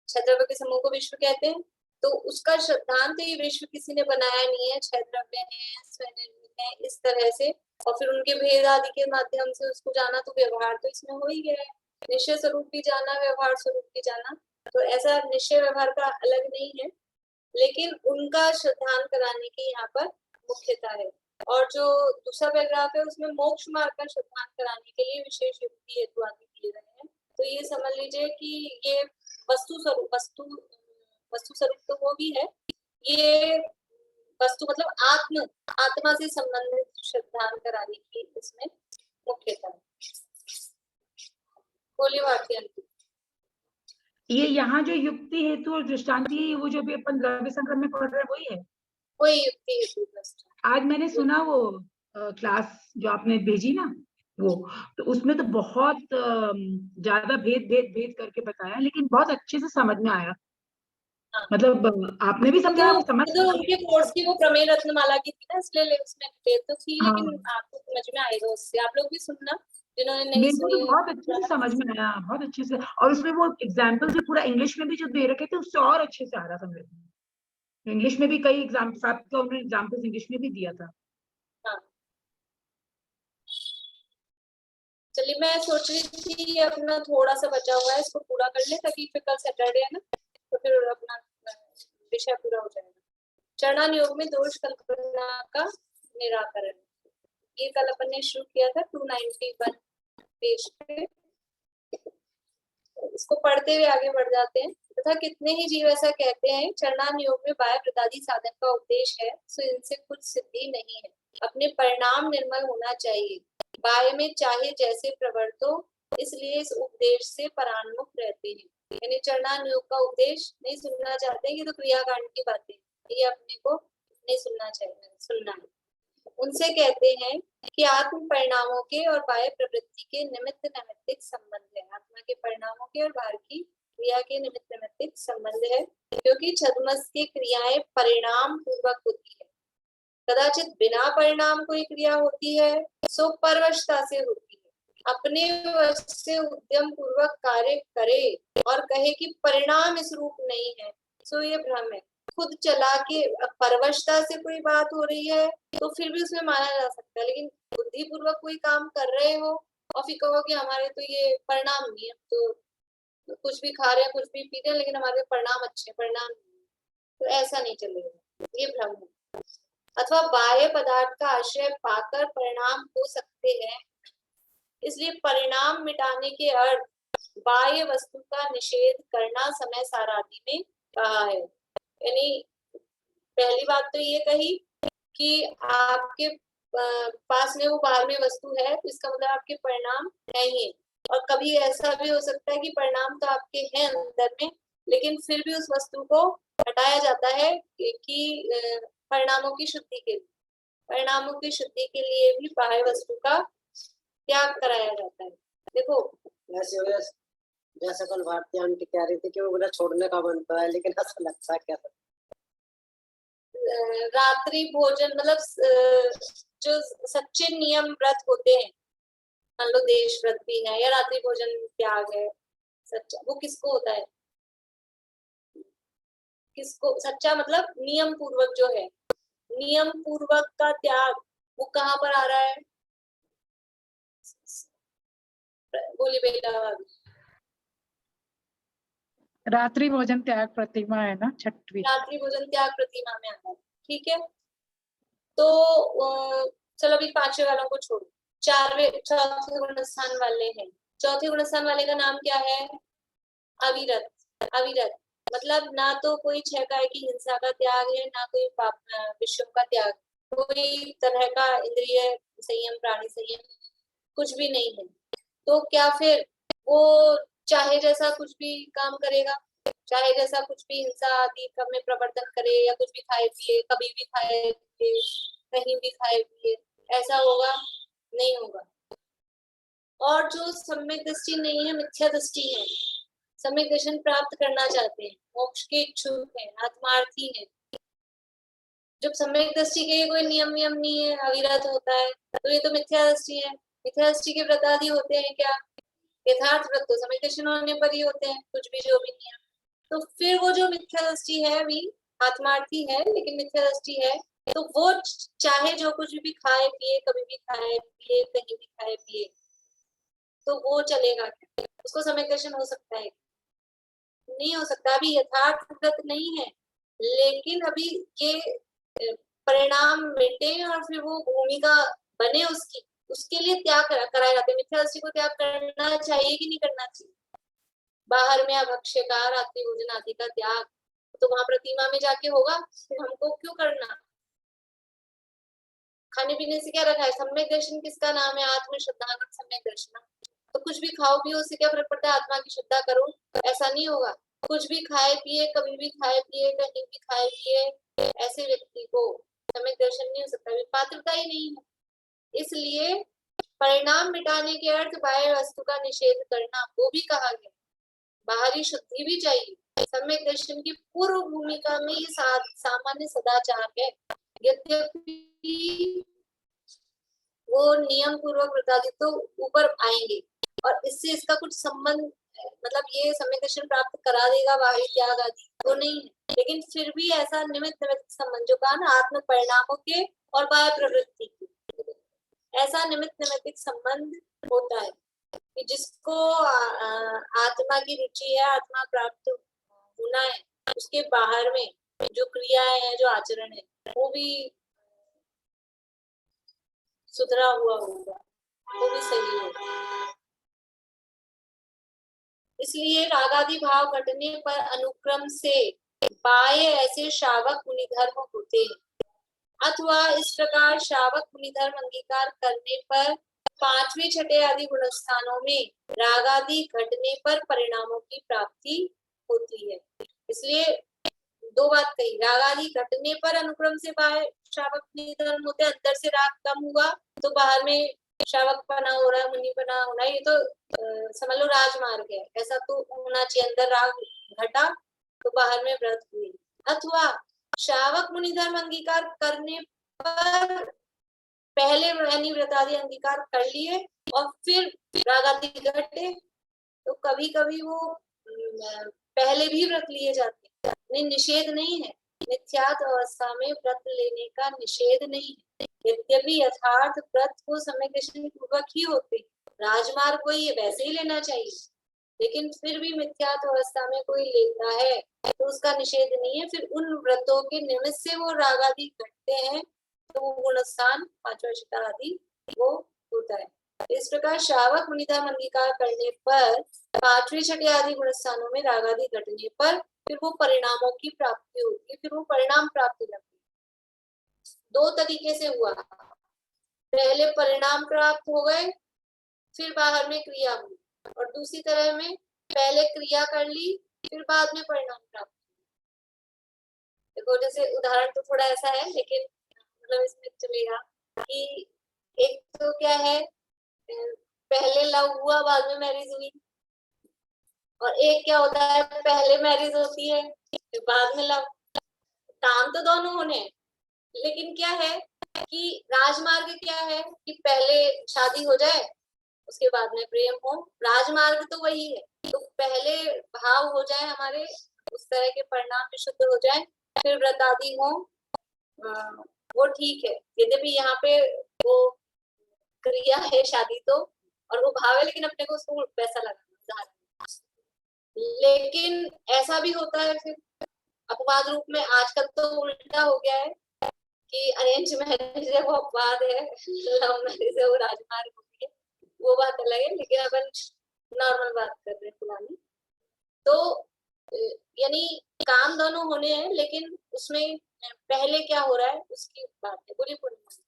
A: छह द्रव्य के समूह को विश्व कहते हैं। तो उसका सिद्धांत ये विश्व किसी ने बनाया नहीं है, छह द्रव्य हैं, स्वनिर्मित हैं, इस तरह से, और फिर उनके भेद आदि के माध्यम से उसको जाना। तो व्यवहार तो इसमें हो ही गया है, निश्चय स्वरूप भी जाना, व्यवहार स्वरूप भी जाना। तो ऐसा निश्चय व्यवहार का अलग नहीं है, लेकिन उनका श्रद्धान कराने की यहाँ पर मुख्यता है। और जो दूसरा पैराग्राफ है उसमें मोक्ष मार्ग का श्रद्धान कराने के लिए विशेष युक्ति हेतु आदि दिए गए हैं। तो ये समझ लीजिए कि ये वस्तु स्वरूप तो वो भी है, ये वस्तु मतलब आत्मा से संबंधित श्रद्धान कराने की इसमें मुख्यता है। बोलिए भारती आंटी।
B: ये यहाँ जो युक्ति हेतु और दृष्टांति है, वो जो भी अपन द्रव्य संक्रम में पढ़ रहे हैं वही है।
A: वही युक्ति हेतु दृष्टांत।
B: आज मैंने सुना वो क्लास जो आपने भेजी ना, वो तो उसमें तो बहुत ज्यादा भेद करके बताया, लेकिन बहुत अच्छे से समझ में आया। मतलब आपने भी समझा, समझ
A: तो उनके कोर्स की वो प्रमेय रत्नमाला की थी ना, इसलिए उसमें डिटेल तो थी,
B: हाँ।
A: लेकिन आपको समझ में आएगा उससे। आप लोग भी सुनना जिन्होंने नहीं
B: मेरे को
A: सुनी।
B: तो बहुत अच्छे से समझ में आया, बहुत अच्छे से। और उसमें वो एग्जाम्पल भी पूरा इंग्लिश में भी जो दे रखे थे उससे और अच्छे से आ रहा था मेरे को। इंग्लिश में भी कई एग्जाम्पल, आपका उन्होंने एग्जाम्पल्स इंग्लिश में भी दिया था।
A: हाँ। चलिए, मैं सोच रही थी अपना थोड़ा सा बचा हुआ है इसको पूरा कर ले, ताकि फिर कल सैटरडे है ना, तो फिर अपना विषय पूरा हो जाएगा। चरणान योग में दोष कल्पना का निराकरण, ये कल अपन ने शुरू किया था 291 पेज पे। इसको पढ़ते हुए आगे बढ़ जाते हैं। तथा कितने ही जीव ऐसा कहते हैं चरणान योग में बाह्य प्रदादी साधन का उपदेश है, सो इनसे कुछ सिद्धि नहीं है। अपने परिणाम निर्मल होना चाहिए, बाह्य में चाहे जैसे प्रवर्तो, इसलिए इस उपदेश से परान्मुख रहते हैं। यानी चरणान योग का उपदेश नहीं सुनना चाहते, ये तो क्रियाकांड की बातें, ये अपने को नहीं सुनना चाहिए, सुनना है। उनसे कहते हैं कि आत्म परिणामों के और बाह्य प्रवृत्ति के निमित्त नैमित्तिक संबंध है। आत्मा के परिणामों के और बाहर की क्रिया के निमित्त नैमित्तिक संबंध है, क्योंकि छद्मस की क्रियाएं परिणाम पूर्वक होती है। कदाचित बिना परिणाम कोई क्रिया होती है, सो परवशता से होती है। अपने वश से उद्यम पूर्वक कार्य करे और कहे कि परिणाम इस रूप नहीं है, सो ये भ्रम है। खुद चला के परवशता से कोई बात हो रही है तो फिर भी उसमें माना जा सकता है, लेकिन बुद्धि पूर्वक कोई काम कर रहे हो और फिर कहो कि हमारे तो ये परिणाम नहीं है, तो कुछ भी खा रहे हैं, कुछ भी पी रहे हैं, लेकिन हमारे परिणाम अच्छे, परिणाम नहीं, तो ऐसा नहीं चलेगा, ये भ्रम है। अथवा बाह्य पदार्थ का आश्रय पाकर परिणाम हो सकते हैं, इसलिए परिणाम मिटाने के अर्थ बाह्य वस्तु का निषेध करना समय सारादि में कहा है। यानी पहली बात तो ये कही कि आपके पास में वो बाहर में वस्तु है, तो इसका मतलब आपके परिणाम है ही। और कभी ऐसा भी हो सकता है कि परिणाम तो आपके हैं अंदर में, लेकिन फिर भी उस वस्तु को हटाया जाता है कि परिणामों की शुद्धि के लिए, परिणामों की शुद्धि के लिए भी बाह्य वस्तु का त्याग कराया जाता है। देखो
I: जैसे कल भारती आंटी कह रही थी कि वो बोला छोड़ने का बनता है, लेकिन ऐसा लगता है क्या
A: रात्रि भोजन मतलब जो सच्चे नियम व्रत होते हैं, मान लो देश व्रत भी है या रात्रि भोजन त्याग है सच्चा, वो किसको होता है? किसको सच्चा मतलब नियम पूर्वक जो है, नियम पूर्वक का त्याग वो कहाँ पर आ रहा है? बोली बेटा।
G: रात्रि भोजन त्याग प्रतिमा है ना, छठवीं।
A: रात्रि भोजन त्याग प्रतिमा में आता है, ठीक है। तो चलो अभी पांचवे वालों को छोड़ो, चौथे गुणस्थान वाले हैं। चौथे गुणस्थान वाले का नाम क्या है? अविरत। अविरत मतलब ना तो कोई 6 काय की हिंसा का त्याग है, ना कोई विषयों का त्याग, कोई तरह का इंद्रिय संयम, प्राणी संयम कुछ भी नहीं है। तो क्या फिर वो चाहे जैसा कुछ भी काम करेगा, चाहे जैसा कुछ भी हिंसा आदि में प्रवर्तन करे, या कुछ भी खाए पिए, कभी भी खाए पिए, कहीं भी खाए पिए, ऐसा होगा? नहीं होगा। और जो सम्यक दृष्टि नहीं है, मिथ्या दृष्टि है, सम्यक दर्शन प्राप्त करना चाहते हैं, मोक्ष के इच्छुक हैं, आत्मार्थी हैं, जब सम्यक दृष्टि के कोई नियम नहीं है, अविरत होता है, तो ये तो मिथ्या दृष्टि है। मिथ्या दृष्टि के व्रतादि होते हैं क्या? यथार्थ व्रत तो सम्यक दर्शन होने पर ही होते हैं, कुछ भी जो भी नियम। तो फिर वो जो मिथ्या दृष्टि है भी आत्मार्थी है, लेकिन मिथ्या दृष्टि है, तो वो चाहे जो कुछ भी खाए पिए, कभी भी खाए पिए, कहीं भी खाए पिए, तो वो चलेगा क्या? उसको सम्यक दर्शन हो सकता है? नहीं हो सकता। अभी यथार्थ व्रत नहीं है, लेकिन अभी ये परिणाम मिटे और फिर वो भूमिका बने उसकी, उसके लिए त्याग कराए जाते हैं। मिथ्या दृष्टि को त्याग करना चाहिए कि नहीं करना चाहिए? बाहर में अभक्ष्य का, रात्रि भोजन आदि का त्याग तो वहां प्रतिमा में जाके होगा, फिर हमको क्यों करना? खाने पीने से क्या रखा है? सम्यक दर्शन किसका नाम है? आत्म श्रद्धा सम्यक दर्शन। तो कुछ भी खाओ पियो, उससे क्या फर्क पड़ता है? आत्मा की श्रद्धा करो, ऐसा नहीं होगा। कुछ भी खाए पिए, कभी भी खाए पिए, कहीं भी खाए पिए, ऐसे व्यक्ति को सम्यक दर्शन नहीं हो सकता, पात्रता ही नहीं है। इसलिए परिणाम मिटाने के अर्थ बाह्य वस्तु का निषेध करना, वो भी कहा गया। बाहरी शुद्धि भी चाहिए। सम्यक दर्शन की पूर्व भूमिका में ये सामान्य सदाचार है। यद्यपि वो नियम पूर्वक व्रतादि तो ऊपर आएंगे और इससे इसका कुछ संबंध, मतलब ये सम्यक दर्शन प्राप्त करा देगा बाहरी त्याग आदि तो नहीं है, लेकिन फिर भी ऐसा निमित्त संबंध जो कहा ना, आत्म परिणामों के और बाह्य प्रवृत्ति के, ऐसा निमित्त संबंध होता है कि जिसको आत्मा की रुचि है, आत्मा प्राप्त होना है, उसके बाहर में जो क्रियाएं हैं, जो आचरण है, वो भी सुधरा हुआ होगा, वो भी सही होगा। इसलिए रागादि भाव घटने पर अनुक्रम से बाह्य ऐसे शावक मुनिधर्म होते हैं, अथवा इस प्रकार शावक मुनिधर्म अंगीकार करने पर पांचवें छठे आदि गुणस्थानों में रागादि घटने पर परिणामों की प्राप्ति होती है। इसलिए दो बात कही, रागादि घटने पर अनुक्रम से बाहर शावक मुनिधर्म होते, अंदर से राग कम हुआ तो बाहर में शावक पना हो रहा है, मुनि पना होना, ये तो समझ लो राजमार्ग है, ऐसा तो होना चाहिए। अंदर राग घटा तो बाहर में व्रत हुई। अथवा शावक मुनिधर्म अंगीकार करने पर पहले यानी व्रतादि अंगीकार कर लिए और फिर रागादि घटे, तो कभी कभी वो पहले भी व्रत लिए जाते हैं, निषेध नहीं है। मिथ्यात्व अवस्था में व्रत लेने का निषेध नहीं है, यद्यपि यथार्थ व्रत को सम्यक दर्शन पूर्वक ही होते, राजमार्ग को ये वैसे ही लेना चाहिए, लेकिन फिर भी मिथ्यात्व अवस्था में कोई लेता है तो उसका निषेध नहीं है। फिर उन व्रतों के निमित्त से वो रागादि घटते हैं, तो वो गुणस्थान पांचवा छठा आदि वो होता है। इस प्रकार शावक मुनिधर्म अंगीकार करने पर पांचवें छठे आदि गुणस्थानों में रागादि घटने पर फिर वो परिणामों की प्राप्ति होती है, फिर वो परिणाम प्राप्त होती है। दो तरीके से हुआ, पहले परिणाम प्राप्त हो गए फिर बाहर में क्रिया हुई, और दूसरी तरह में पहले क्रिया कर ली फिर बाद में परिणाम प्राप्त। देखो जैसे उदाहरण तो थोड़ा ऐसा है, लेकिन मतलब इसमें चलेगा कि एक तो क्या है, पहले लव हुआ बाद में मैरिज हुई, और एक क्या होता है, पहले मैरिज होती है फिर बाद में लव। काम तो दोनों होने हैं, लेकिन क्या है कि राजमार्ग क्या है कि पहले शादी हो जाए उसके बाद में प्रेम हो, राजमार्ग तो वही है। तो पहले भाव हो जाए हमारे, उस तरह के परिणाम विशुद्ध हो जाए, फिर व्रत आदि हो, वो ठीक है। यद्यपि यहाँ पे वो क्रिया है शादी तो, और वो भाव है, लेकिन अपने को उसको पैसा लगाना, लेकिन ऐसा भी होता है फिर अपवाद रूप में। आजकल तो उल्टा हो गया है कि अरेंज मैरिज है वो अपवाद है, लव मैरिज है वो राजमार्ग होती है, वो बात अलग है, लेकिन अपन नॉर्मल बात कर रहे हैं पुरानी। तो यानी काम दोनों होने हैं, लेकिन उसमें पहले क्या हो रहा है उसकी बात है। बोलिए पूर्णिमा।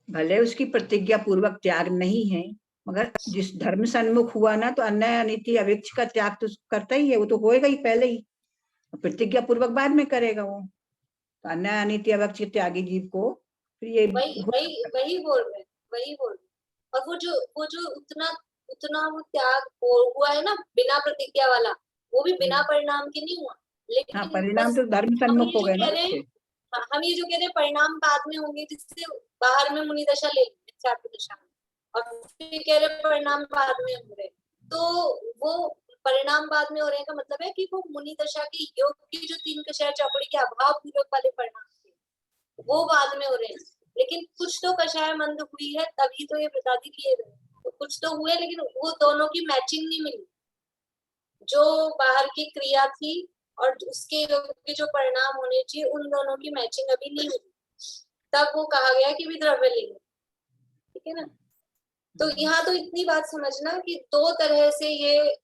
F: भले उसकी प्रतिज्ञा पूर्वक त्याग नहीं है, मगर जिस धर्म सन्मुख हुआ ना, तो अन्याय अनिति अविक्ष का त्याग तो करता ही है, वो तो होएगा ही पहले ही, प्रतिज्ञा पूर्वक बाद में करेगा वो। तो अन्याय अनिति अविक्ष त्यागी जीव को फिर ये
A: वही बोल रहे, वही बोल रहे। और वो जो उतना वो त्याग हुआ है ना बिना प्रतिज्ञा वाला, वो भी बिना परिणाम के नहीं हुआ, लेकिन
F: हाँ, परिणाम तो धर्म सन्मुख हो गए ना।
A: हम ये जो कह रहे हैं परिणाम बाद में होंगे, जिससे बाहर में मुनि दशा ले दशा, और फिर कह रहे परिणाम बाद में हो रहे, तो वो परिणाम बाद में हो रहे का मतलब है कि वो मुनि दशा के योग की जो 3 कषाय चौकड़ी के अभाव पूर्वक वाले परिणाम थे वो बाद में हो रहे हैं। लेकिन कुछ तो कषाय मंद हुई है, तभी तो ये व्रतादि किए गए, तो कुछ तो हुए, लेकिन वो दोनों की मैचिंग नहीं मिली। जो बाहर की क्रिया थी और उसके योग्य जो परिणाम होने चाहिए उन दोनों की मैचिंग अभी नहीं हुई, तब वो कहा गया कि भी द्रव्यलिंग, ठीक है ना। तो यहाँ तो इतनी बात समझना कि दो तरह से ये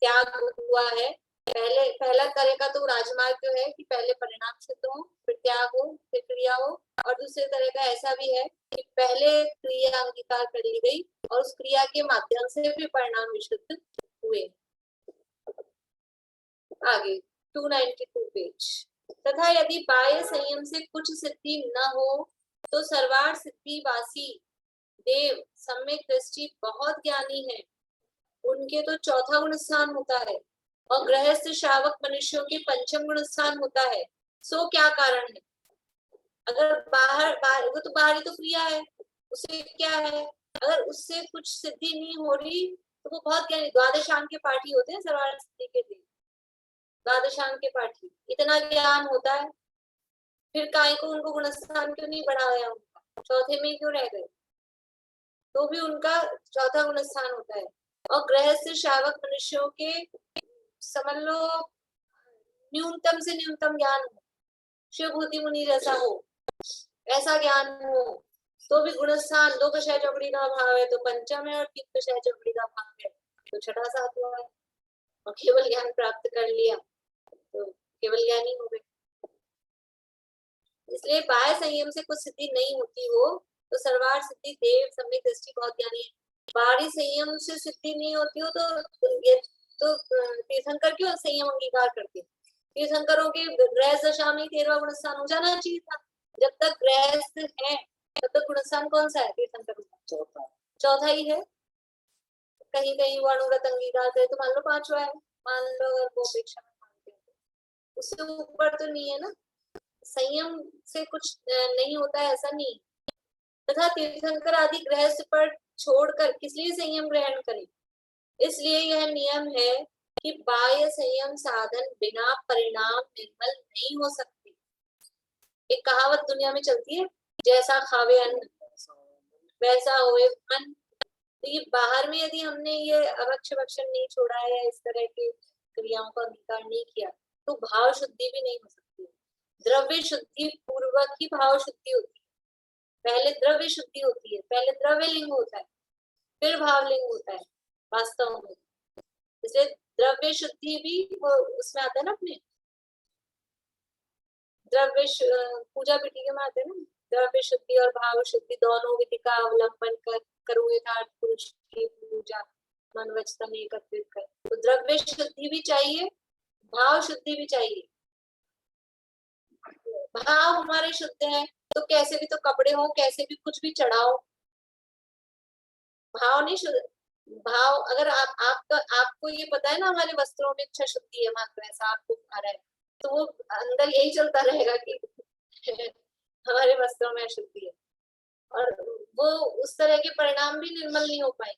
A: त्याग हुआ है। पहला तरह का तो राजमार्ग जो है कि पहले परिणाम सिद्ध हो, फिर त्याग हो, फिर क्रिया हो, और दूसरे तरह का ऐसा भी है कि पहले क्रिया अंगीकार कर ली गई और उस क्रिया के माध्यम से भी परिणाम विशुद्ध हुए। आगे 292 पेज। तथा यदि बाह्य संयम से कुछ सिद्धि न हो तो सर्वार्थ सिद्धि वासी देव सम्यक दृष्टि बहुत ज्ञानी है, उनके तो चौथा गुण स्थान होता है और गृहस्थ श्रावक मनुष्यों के पंचम गुण स्थान होता है। सो क्या कारण है? अगर वो तो बाहरी तो क्रिया है, उसे क्या है, अगर उससे कुछ सिद्धि नहीं हो रही तो वो बहुत ज्ञानी, द्वादशांग के पाठी होते हैं सर्वार्थ सिद्धि के दिन, द्वादशांग के पाठी, इतना ज्ञान होता है, फिर काय को उनको गुणस्थान क्यों नहीं बढ़ाया, उनका चौथे में क्यों रह गए, तो भी उनका चौथा गुणस्थान होता है। और गृहस्थ श्रावक मनुष्यों के समझ लो न्यूनतम से न्यूनतम ज्ञान हो, शिवभूति मुनि जैसा हो, ऐसा ज्ञान हो, तो भी गुणस्थान दो कषाय चौकड़ी का भाव है तो पंचम है, और तीन कषाय चौकड़ी का भाव है तो छठा सातवां है, और केवल ज्ञान प्राप्त कर लिया तो केवल ज्ञानी हो गए। इसलिए बाह्य संयम से कुछ सिद्धि नहीं होती हो तो सर्वार्थ सिद्धि देव सम्यक दृष्टि बहुत ज्ञानी है। बाहरी संयम से सिद्धि नहीं होती हो तो तीर्थंकर क्यों संयम अंगीकार करते हैं? तीर्थंकरों के गृहस्थ दशा में 13वां गुणस्थान हो जाना चाहिए था। जब तक गृहस्थ है तब तक गुणस्थान कौन सा है? तीर्थंकर चौथा ही है। कहीं कहीं वो अनुव्रत अंगीकार करे तो मान लो 5वां है, मान लो अगर वो अपेक्षा में मानते हैं उससे ऊपर तो नहीं है ना। संयम से कुछ नहीं होता है ऐसा नहीं। तथा तीर्थंकर आदि गृहस्थ पर छोड़कर किस लिए संयम ग्रहण करें? इसलिए यह नियम है कि बाह्य संयम साधन बिना परिणाम निर्मल नहीं हो सकती। एक कहावत दुनिया में चलती है, जैसा खावे अन्न वैसा होए मन। तो ये बाहर में यदि हमने ये अभक्ष भक्षण नहीं छोड़ा है या इस तरह की क्रियाओं का अंगीकार नहीं किया तो भाव शुद्धि भी नहीं हो सकती। द्रव्य शुद्धि पूर्वक ही भाव शुद्धि होती है। पहले द्रव्य शुद्धि होती है, पहले द्रव्य लिंग होता है, फिर भाव लिंग होता है वास्तव में। इसलिए द्रव्य शुद्धि भी वो उसमें आता है ना, अपने द्रव्य पूजा पीठिका में आते हैं ना, द्रव्य शुद्धि और भाव शुद्धि दोनों विधि का अवलंबन कर करो यथार्थ पुरुष की पूजा मन वचन एकत्रित कर। तो द्रव्य शुद्धि भी चाहिए, भाव शुद्धि भी चाहिए। भाव हमारे शुद्ध है तो कैसे भी तो कपड़े हो, कैसे भी कुछ भी चढ़ाओ, भाव नहीं शुद्ध। भाव अगर आपको ये पता है ना हमारे वस्त्रों में इच्छा शुद्धि है मात्र, ऐसा आपको आ रहा है तो वो अंदर यही चलता रहेगा कि हमारे वस्त्रों में अशुद्धि है, और वो उस तरह के परिणाम भी निर्मल नहीं हो पाए।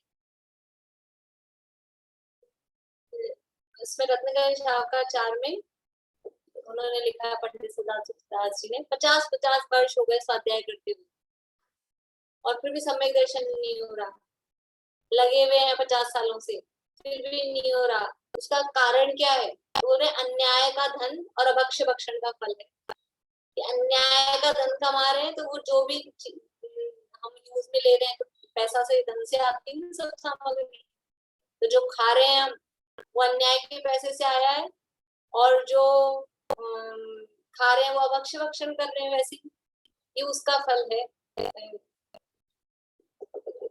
A: इसमें रत्नगंज शावकाचार्य में उन्होंने लिखा है, पंडित सदाशिव दास जी ने 50 वर्ष हो गए स्वाध्याय करते हुए और फिर भी सम्यक दर्शन नहीं हो रहा। लगे हुए हैं 50 सालों से फिर भी नहीं हो रहा। उसका कारण क्या है? बोले अन्याय का धन और अभक्ष भक्षण का फल है। कि अन्याय का धन कमा रहे हैं तो वो जो भी हम यूज में ले रहे हैं तो पैसा से धन से आती है सब सामग्री, तो जो खा रहे हैं हम वो अन्याय के पैसे से आया है, और जो खा रहे हैं वो अभक्ष भक्षण कर रहे हैं, वैसे ये उसका फल है।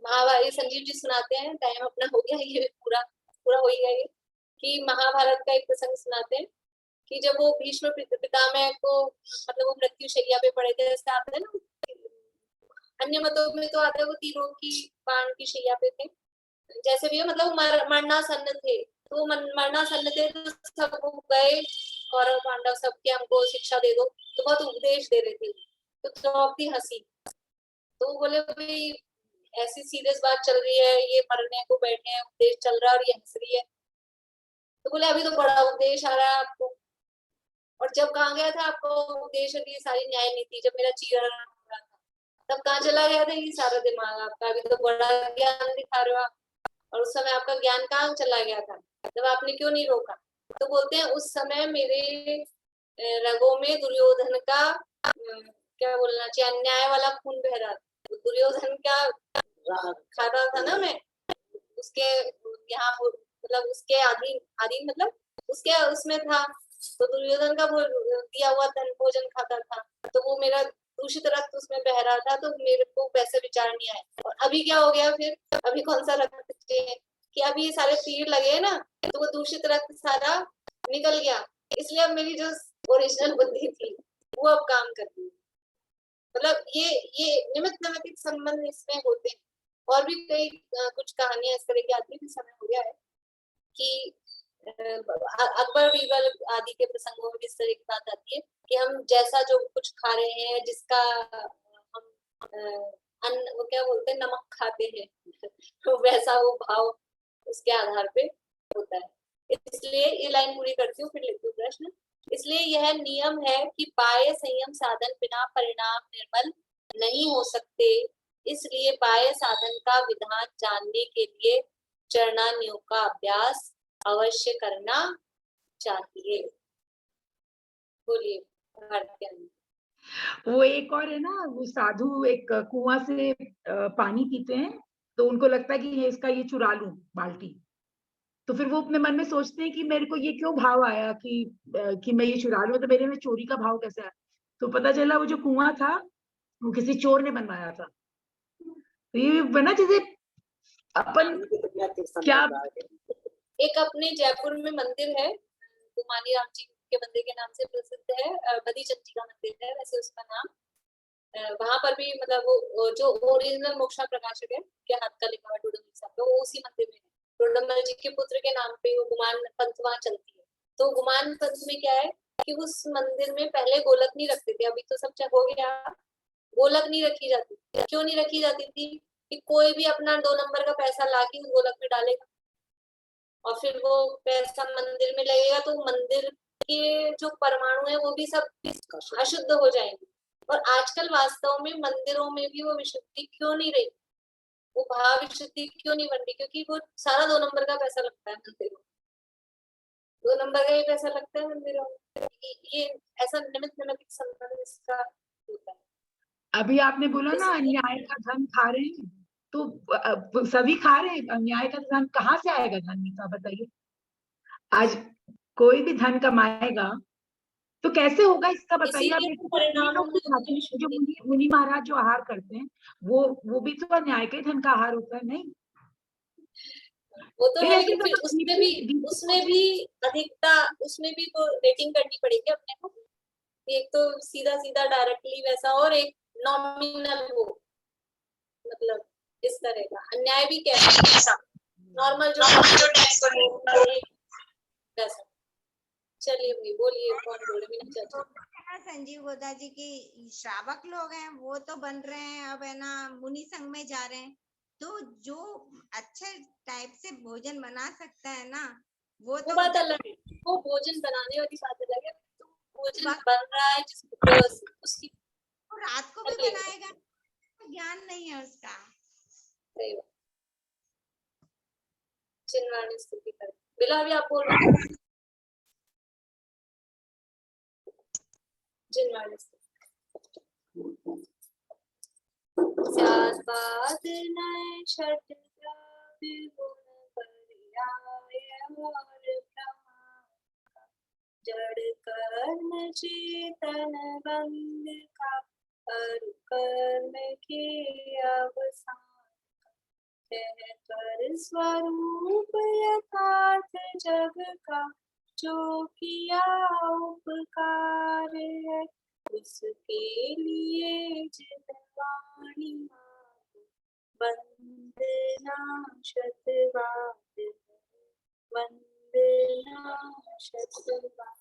A: महाभारत संजीव जी सुनाते हैं, टाइम अपना हो गया, ये पूरा हो गया ये, कि महाभारत का एक प्रसंग सुनाते हैं कि जब वो भीष्म पितामह को मतलब वो मृत्यु शैया पे पड़े थे, जैसे आते हैं ना अन्य मतों में तो आते हैं वो तीरों की बाण की शैया पे थे, जैसे भी मतलब मरणासन्न थे, तो वो मरणासन्न थे तो सब गए कौरव पांडव सबके हमको शिक्षा दे दो, तो बहुत उपदेश दे रहे थे। तो द्रौपदी हंसी, तो बोले भाई ऐसी सीरियस बात चल रही है, ये मरने को बैठे हैं, उपदेश चल रहा है और ये हंस रही है। तो बोले अभी तो बड़ा उपदेश आ रहा है आपको, और जब कहाँ गया था आपको उपदेश की सारी न्याय नीति, जब मेरा चीरा रहा था तब कहाँ चला गया था ये सारा दिमाग आपका? अभी तो बड़ा ज्ञान दिखा रहे हो आप, और उस समय आपका ज्ञान कहाँ चला गया था? जब आपने क्यों नहीं रोका? तो बोलते हैं उस समय मेरे रगों में दुर्योधन का क्या बोलना चाहिए, अन्याय वाला खून बह रहा था। दुर्योधन का खाता था ना मैं, उसके यहाँ मतलब उसके आदि मतलब उसके उसमें था, तो दुर्योधन का दिया हुआ धन भोजन खाता था, तो वो मेरा दूषित रक्त उसमें बह रहा था, तो मेरे को वैसे विचार नहीं आया। और अभी क्या हो गया फिर, अभी कौन सा रक्त चाहिए कि अभी ये सारे तीर लगे हैं ना, तो वो दूषित रक्त सारा निकल गया, इसलिए अब मेरी जो ओरिजिनल बुद्धि थी वो अब काम कर रही है। मतलब ये निमित्त नैमित्तिक संबंध इसमें होते हैं। और भी कई कुछ कहानियां इस तरह की आती है। समय हो गया है कि अकबर बीरबल आदि के प्रसंगों में इस तरह की बात आती है कि हम जैसा जो कुछ खा रहे हैं, जिसका हम अन्न वो क्या बोलते हैं नमक खाते हैं, तो वैसा वो भाव उसके आधार पे होता है। इसलिए ये लाइन पूरी करती हूँ, फिर लिखती हूँ प्रश्न। इसलिए यह नियम है कि बाह्य संयम साधन बिना परिणाम निर्मल नहीं हो सकते, इसलिए बाह्य साधन का विधान जानने के लिए चरणान्यों का अभ्यास अवश्य करना चाहिए। बोलिए।
B: वो एक और है ना, वो साधु एक कुआं से पानी पीते हैं, तो उनको लगता है कि ये इसका ये चुरा लूं बाल्टी, तो फिर वो अपने मन में सोचते हैं कि मेरे को ये क्यों भाव आया कि मैं ये चुरा लूं, तो मेरे में चोरी का भाव कैसे आया। तो पता चला वो जो कुआं था वो किसी चोर ने बनवाया था। तो ये बना जैसे अपन क्या,
A: एक अपने जयपुर में मंदिर है, गुमानी राम जी के मंदिर के नाम से प्रसिद्ध है, बदी चंदी का मंदिर है वैसे उसका नाम। वहां पर भी मतलब वो जो ओरिजिनल मोक्षा प्रकाशक है के हाथ का लिखा हुआ डोडमल साहब, तो वो उसी मंदिर में है। डोडमल जी के पुत्र के नाम पे वो गुमान पंथ वहां चलती है। तो गुमान पंथ में क्या है कि उस मंदिर में पहले गोलक नहीं रखते थे, अभी तो सब हो गया, गोलक नहीं रखी जाती। क्यों नहीं रखी जाती थी कि कोई भी अपना 2 नंबर का पैसा लाके उस गोलक में डालेगा और फिर वो पैसा मंदिर में लगेगा, तो मंदिर के जो परमाणु है वो भी सब अशुद्ध हो जाएंगे। और आजकल वास्तव में मंदिरों में भी वो विशुद्धि क्यों नहीं रही, वो भाव विशुद्धि क्यों नहीं बन रही, क्योंकि वो सारा 2 नंबर का पैसा लगता है मंदिरों में, 2 नंबर का ही पैसा लगता है मंदिरों में। ये ऐसा निमित्त नैमित्तिक संबंध इसका होता है।
B: अभी आपने बोला ना अन्याय का धन खा रहे हैं, तो सभी खा रहे हैं, अन्याय का धन कहाँ से आएगा धन का बताइए। आज कोई भी धन कमाएगा तो कैसे होगा इसका बताइए आप। लोग भी खाते हैं, जो मुनि महाराज जो आहार करते हैं वो भी तो अन्याय के धन का आहार होता है, नहीं?
A: वो तो है, लेकिन फिर उसमें भी अधिकता, उसमें भी तो रेटिंग करनी पड़ेगी अपने को। एक तो सीधा सीधा डायरेक्टली वैसा, और एक नॉमिनल हो, मतलब इस तरह का अन्याय भी कैसा नॉर्मल जो वैसा। चलिए भाई बोलिए, कौन बोल रहे?
L: संजीव गोदा जी की श्रावक लोग हैं वो तो बन रहे हैं, अब है ना मुनि संघ में जा रहे हैं, तो जो अच्छे टाइप से भोजन बना सकता है ना वो तो
A: बात अलग है, वो भोजन बनाने वाली बात अलग है। तो भोजन बन रहा है जिसको उसकी
L: वो रात को भी बनाएगा, ज्ञान नहीं है उसका।
A: सही बात। चिन्वाणी स्तुति कर बिला भी आप बोल रहे हैं। चिन्वाणी स्याद्बाद नए छठ जड़ कर्म चेतन बंद का कर्म के अवसान कर स्वरूप यथार्थ जग का जो किया उपकार है, उसके लिए जितवाणी वंदना शतवाद, वंदना शतवाद।